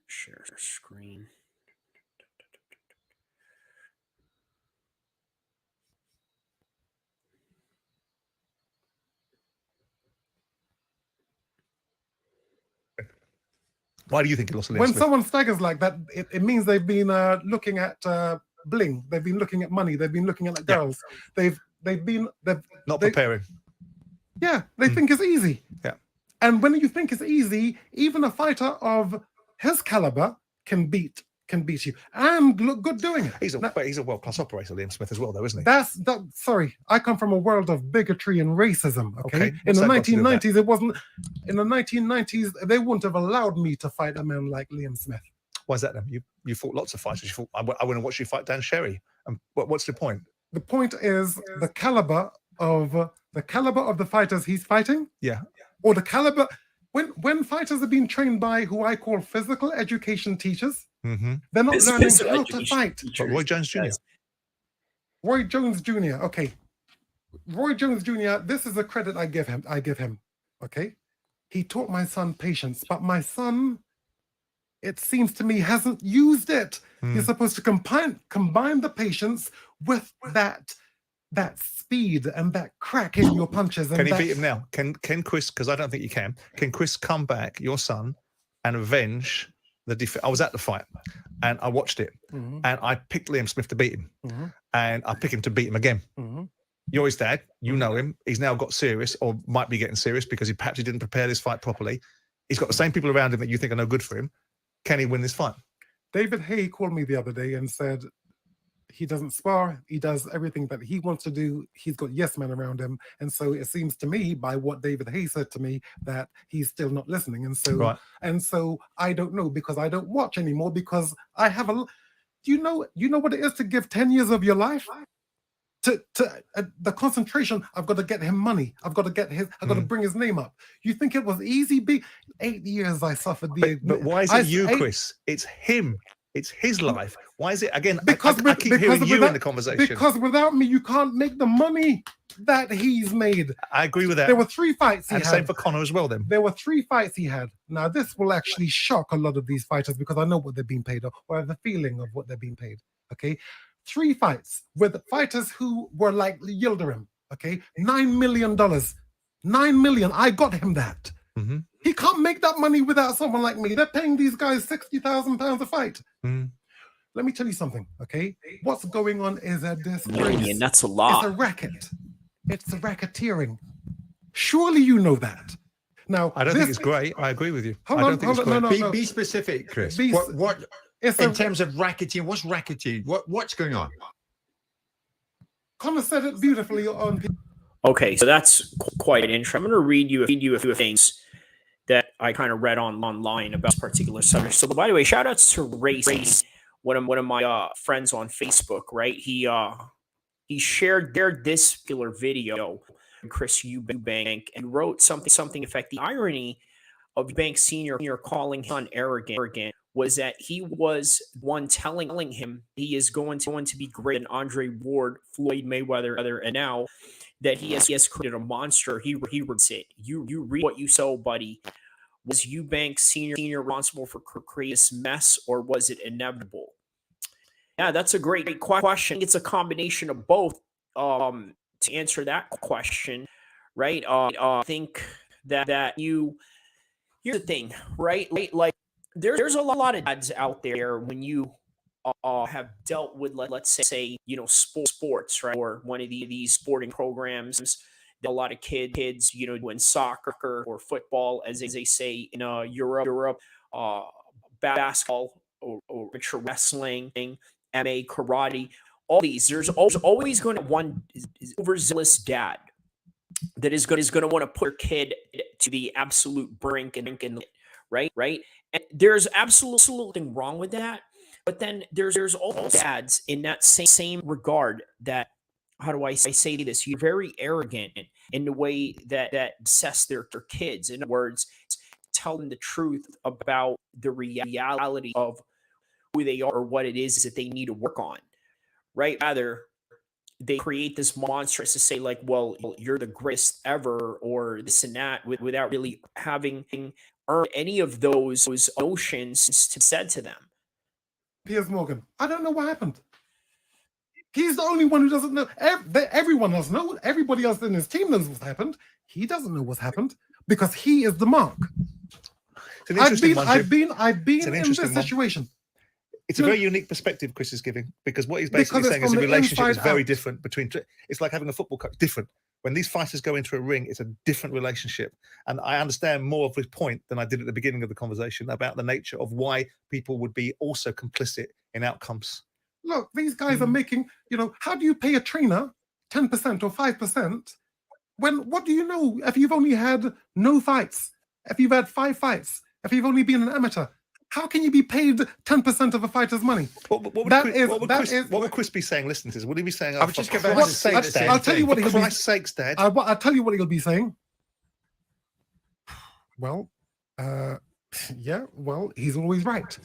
Share screen. Why do you think he lost? When someone staggers like that, it means they've been looking at bling. They've been looking at money. They've been looking at like girls. They've not preparing. Yeah, they think it's easy. Yeah. And when you think it's easy, even a fighter of his caliber can beat you and look good doing it. He's a world-class operator, Liam Smith, as well, though, isn't he? Sorry, I come from a world of bigotry and racism. Okay? In the 1990s, it wasn't. In the 1990s, they wouldn't have allowed me to fight a man like Liam Smith. Why is that then? You fought lots of fighters. You fought. I want to watch you fight Dan Sherry. And what's the point? The point is the caliber of the fighters he's fighting. Yeah. Or the caliber. When fighters are being trained by who I call physical education teachers, they're not learning how to fight. But Roy Jones Jr. Roy Jones Jr. Okay, Roy Jones Jr. This is a credit I give him. Okay, he taught my son patience, but my son, it seems to me, hasn't used it. You're supposed to combine the patience with that speed and that crack in your punches. And can he beat him now? Can Chris? Because I don't think he can. Can Chris come back, your son, and avenge the I was at the fight, and I watched it, and I picked Liam Smith to beat him, and I pick him to beat him again. You're his dad. You know him. He's now got serious, or might be getting serious, because he didn't prepare this fight properly. He's got the same people around him that you think are no good for him. Can he win this fight? David Hay called me the other day and said he doesn't spar. He does everything that he wants to do. He's got yes men around him. And so it seems to me, by what David Hay said to me, that he's still not listening. And so, and so I don't know, because I don't watch anymore, because I have you know what it is to give 10 years of your life to the concentration. I've got to get him money. I've got to bring his name up. You think it was easy? 8 years I suffered. But why is it Chris? It's him. It's his life. Why is it, again, because I keep hearing you in the conversation. Because without me, you can't make the money that he's made. I agree with that. There were 3 fights he had. And same for Conor as well, then. There were 3 fights he had. Now, this will actually shock a lot of these fighters, because I know what they're being paid, or have the feeling of what they're being paid, okay? 3 fights with fighters who were like Yildirim, okay? $9 million. $9 million. I got him that. He can't make that money without someone like me. They're paying these guys £60,000 a fight. Let me tell you something, okay? What's going on is a disgrace. That's a lot. It's a racket. It's a racketeering. Surely you know that. Now, I don't think it's great. I agree with you. Be specific, Chris. What in terms of racketeering? What's racketeering? What's going on? Connor said it beautifully on. Okay, so that's quite interesting. I'm going to read you a few things that I kind of read online about this particular subject. So, by the way, shout outs to Race, one of my friends on Facebook. Right, he shared this particular video, Chris Eubank, and wrote something effect. The irony of Eubank Sr. calling him arrogant was that he was one telling him he is going to be great than Andre Ward, Floyd Mayweather, and now that he has created a monster. He reads it. You read what you sow, buddy. Was Eubank Sr. responsible for creating this mess, or was it inevitable? Yeah, that's a great question. It's a combination of both. To answer that question, right? I think that here's the thing, right? Like there's a lot of dads out there when you have dealt with, let's say, sports, right, or one of these sporting programs. A lot of kids, doing soccer or football, as they say in Europe, basketball or wrestling, MMA, karate. All these, there's always going to one overzealous dad that is going to want to put your kid to the absolute brink and right. And there's absolutely nothing wrong with that. But then there's all dads in that same regard that, how do I say this? You're very arrogant in the way that assess their kids. In other words, tell them the truth about the reality of who they are or what it is that they need to work on, right? Rather, they create this monster to say, like, well, you're the greatest ever, or this and that, without really having earned any of those notions said to them. Piers Morgan, I don't know what happened. He's the only one who doesn't know. Everyone else knows. Everybody else in his team knows what's happened. He doesn't know what's happened because he is the mark. I've been in this situation. It's a very unique perspective Chris is giving, because what he's basically saying is the relationship is very different between. It's like having a football coach. Different. When these fighters go into a ring, it's a different relationship. And I understand more of his point than I did at the beginning of the conversation about the nature of why people would be also complicit in outcomes. Look, these guys are making, how do you pay a trainer 10% or 5% when, what do you know if you've only had no fights, if you've had 5 fights, if you've only been an amateur? How can you be paid 10% of a fighter's money? What would Chris be saying? Listen to this. Would he be saying, I was just about to say the same I'll tell you what he'll be saying. For Christ's sakes, Dad. I'll tell you what he'll be saying. Well, yeah, well, he's always right.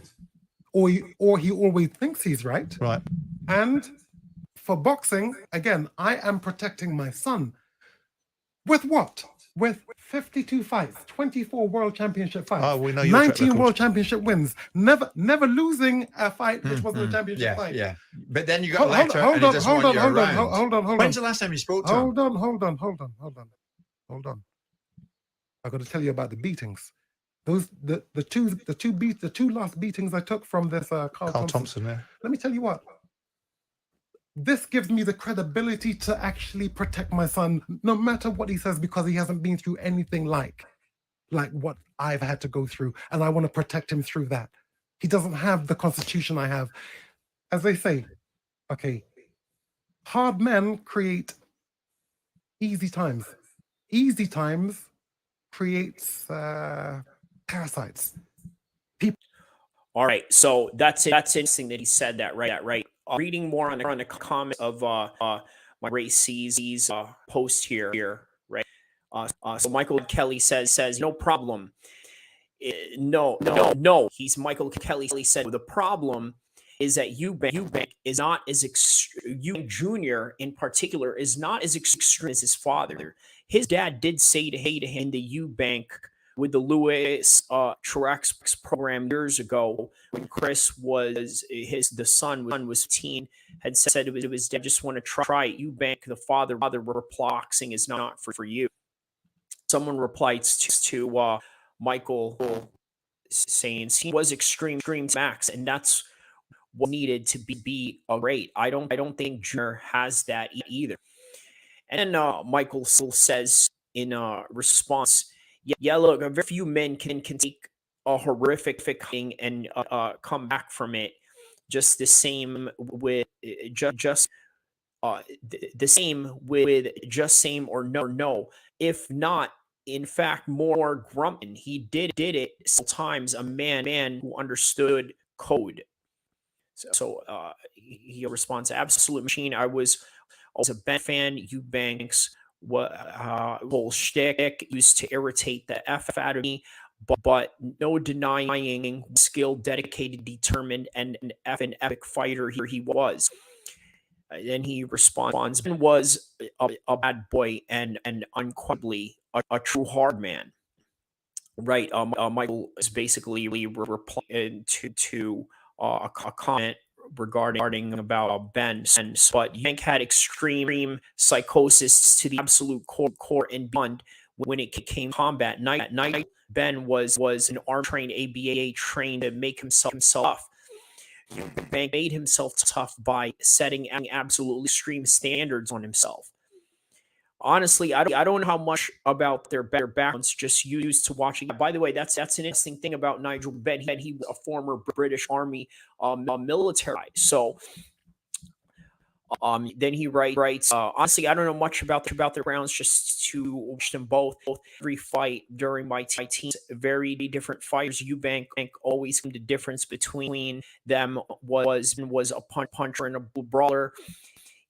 Or he always thinks he's right. Right. And for boxing, again, I am protecting my son. With what? With 52 fights, 24 world championship fights, Oh, we know your track 19 record. world championship wins, never losing a fight which wasn't a championship fight. Yeah. But then you got a letter and he doesn't want you around. Hold on. When's the last time you spoke to him? Hold on. I got to tell you about the beatings. Those the two last beatings I took from this Carl Thompson. Yeah. Let me tell you what. This gives me the credibility to actually protect my son, no matter what he says, because he hasn't been through anything like what I've had to go through, and I want to protect him through that. He doesn't have the constitution I have. As they say, okay, hard men create easy times. Easy times creates parasites. All right, so that's it. That's interesting that he said that. Right. Reading more on the comment of my Ray C's post here. Right. So Michael Kelly says no problem. No. He's Michael Kelly said the problem is that Eubank is not as Eubank Jr. in particular is not as extreme as his father. His dad did say to him the Eubank with the Louis Truex program years ago when Chris was the son was 15, had said to his dad, just want to try it. Eubank, the father boxing is not for you. Someone replied to Michael saying he was extreme max, and that's what needed to be a great. I don't think Junior has that either. And Michael says in response, yeah, look, a very few men can take a horrific thing and come back from it. Just the same with just the same with just same or no. If not, in fact, more grumping. He did it sometimes. A man who understood code. So he responds, absolute machine. I was a Ben fan. Eubanks whole shtick used to irritate the F out of me, but no denying skilled, dedicated, determined, and an epic fighter here he was. Then he responds, Ben was a bad boy and unquestionably a true hard man. Right. Michael is basically replying to a comment regarding about Ben, but Yank had extreme psychosis to the absolute core and beyond when it came combat. Night Ben was an arm trained, ABA trained to make himself tough. Bank made himself tough by setting absolutely extreme standards on himself. Honestly, I don't know how much about their backgrounds, just used to watching. By the way, that's an interesting thing about Nigel Benn. He was a former British Army military. So then he writes, honestly, I don't know much about their backgrounds, just to watch them both every fight during my teens. Very different fighters. Eubank always the difference between them was a puncher and a brawler.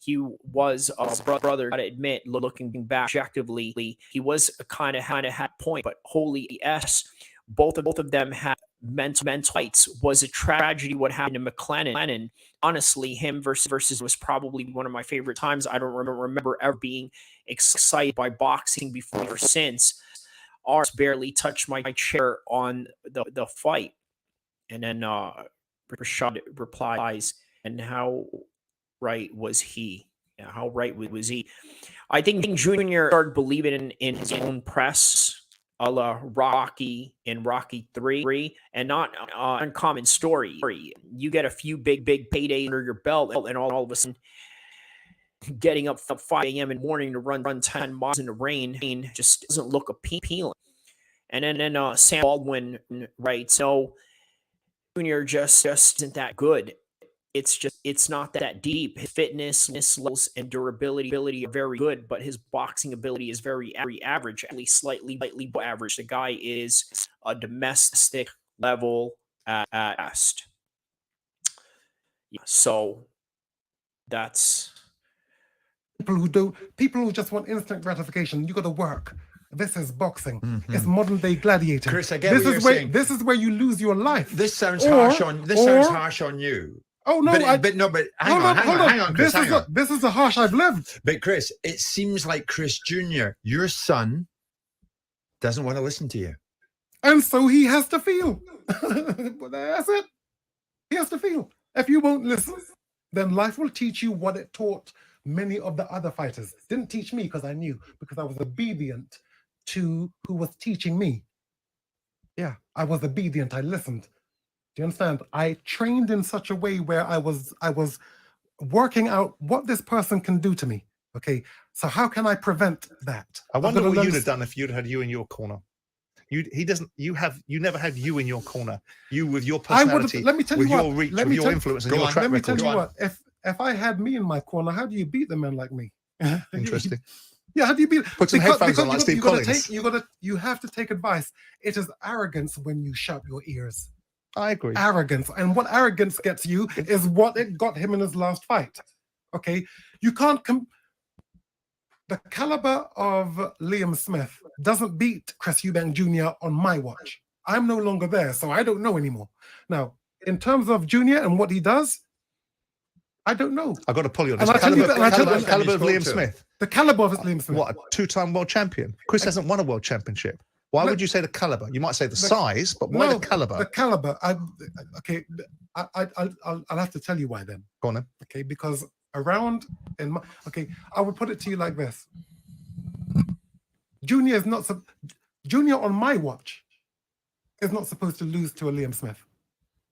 He was a brother. Gotta admit, looking back objectively, he was kind of had point. But holy s, both of them had mental fights. Was a tragedy what happened to McLennan. Honestly, him versus was probably one of my favorite times. I don't remember ever being excited by boxing before or since. Ours barely touched my chair on the fight. And then Rashad replies, and how right was he? Yeah, how right was he? I think Junior started believing in his own press, a la Rocky in Rocky 3, and not uncommon story. You get a few big paydays under your belt, and all of a sudden, getting up 5 a.m. in the morning to run 10 miles in the rain just doesn't look appealing. And then Sam Baldwin writes, so Junior just isn't that good. It's not that deep. His fitness levels and durability are very good, but his boxing ability is very average, at least slightly average. The guy is a domestic level at best. Yeah, so that's people who just want instant gratification. You got to work. This is boxing. Mm-hmm. It's modern day gladiator. Chris, I get what you're saying. This is where you lose your life. This sounds harsh on you. Oh no, but hang on, Chris, this is the harsh I've lived. But Chris, it seems like Chris Jr., your son, doesn't want to listen to you. And so he has to feel. That's it. He has to feel. If you won't listen, then life will teach you what it taught many of the other fighters. Didn't teach me because I knew, because I was obedient to who was teaching me. Yeah, I was obedient. I listened. Do you understand? I trained in such a way where I was working out what this person can do to me. Okay, so how can I prevent that? I wonder what you'd have done if you'd had you in your corner. You never had you in your corner. You with your personality, let me tell with you your what, reach, with your influence and your track let me record. tell you what, if I had me in my corner, how do you beat the men like me? Interesting. Yeah, how do you beat? Put some headphones on like Steve Collins. You have to take advice. It is arrogance when you shut your ears. I agree. Arrogance, and what arrogance gets you is what it got him in his last fight. Okay, you can't the caliber of Liam Smith doesn't beat Chris Eubank Jr. on my watch. I'm no longer there, so I don't know anymore. Now, in terms of Junior and what he does, I don't know. I've got to pull you on this. And Caliber of Liam Smith. The caliber of Liam Smith. What, a two-time world champion? Chris hasn't won a world championship. Why would you say the caliber? You might say the size, but why the caliber? The caliber. I'll have to tell you why then. Go on then. Okay, because I would put it to you like this. Junior on my watch is not supposed to lose to a Liam Smith.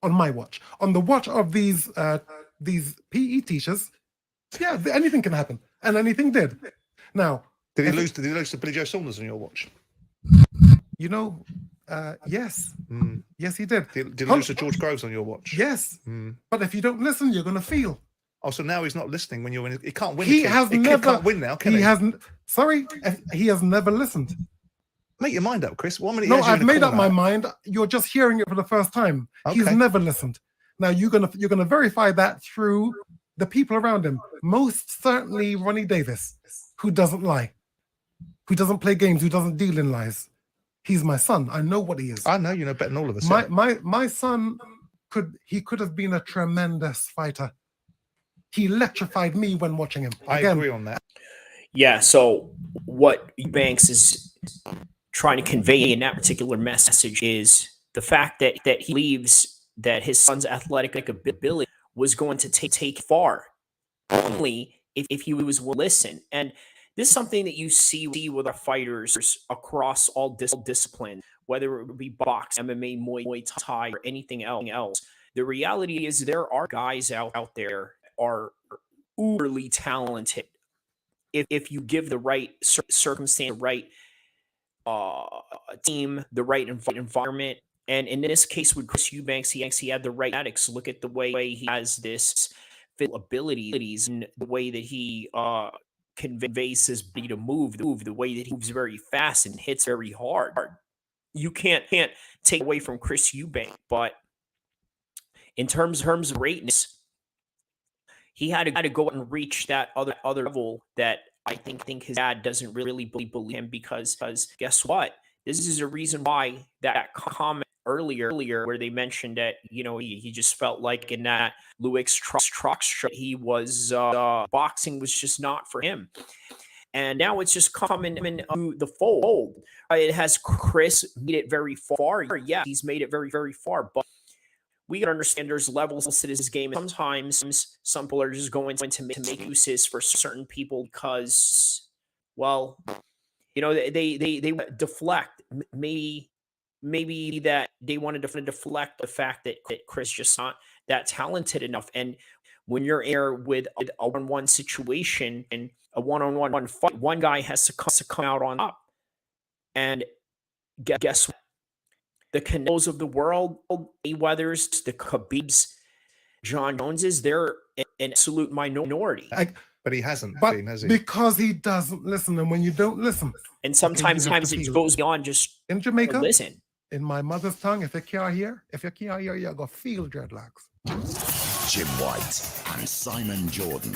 On my watch. On the watch of these PE teachers, yeah, anything can happen. And anything did. Now, did he lose to Billy Joe Saunders on your watch? Yes. Yes, he did. Did he lose to George Groves on your watch? Yes. But if you don't listen, you're going to feel. Oh, so now he's not listening when you're in. He can't win. He can't win now, can he? He has never listened. Make your mind up, Chris. 1 minute. No, I've made up my mind. You're just hearing it for the first time. Okay. He's never listened. Now you're gonna verify that through the people around him. Most certainly Ronnie Davis, who doesn't lie, who doesn't play games, who doesn't deal in lies. He's my son. I know what he is. I know you know better than all of us. My son could have been a tremendous fighter. He electrified me when watching him. I agree on that. Yeah. So what Banks is trying to convey in that particular message is the fact that he believes that his son's athletic ability was going to take far, only if he was willing to listen. And this is something that you see with our fighters across all disciplines, whether it be boxing, MMA, Muay Thai, or anything else. The reality is there are guys out there are uberly talented if you give the right circumstance, the right team, the right environment. And in this case with Chris Eubanks, he had the right genetics. Look at the way he has this abilities and the way that he conveys his ability to move, the way that he moves very fast and hits very hard. You can't take away from Chris Eubank, but in terms of greatness, he had to go and reach that other level that I think his dad doesn't really believe him, because guess what? This is a reason why that comment earlier where they mentioned that, he just felt like in that Louis truck show, he was boxing was just not for him. And now it's just coming into the fold. It has Chris made it very far. Yeah, he's made it very, very far, but we gotta understand there's levels to this game. Sometimes some people are just going to make uses for certain people because, well, they deflect. Maybe that they wanted to deflect the fact that Chris just not that talented enough. And when you're in with a one-on-one situation and a one-on-one fight, one guy has to come out on top. And guess what? The Canelos of the world, Mayweathers, the Khabibs, John Joneses, they're an absolute minority. But he hasn't been, has he? Because he doesn't listen. And when you don't listen. And sometimes it goes beyond just in Jamaica. Listen. In my mother's tongue, if you can't hear, you're going to feel dreadlocks. Jim White and Simon Jordan.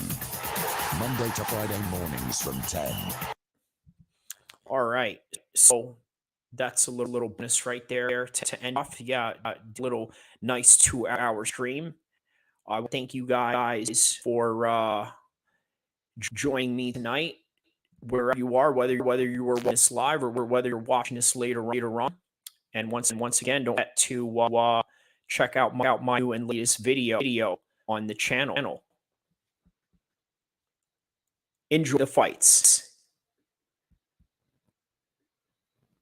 Monday to Friday mornings from 10. All right. So that's a little bonus right there to end off. Yeah, a little nice 2-hour stream. I thank you guys for joining me tonight, wherever you are, whether you were watching this live or whether you're watching this later on. And once again, don't forget to check out my new and latest video on the channel. Enjoy the fights.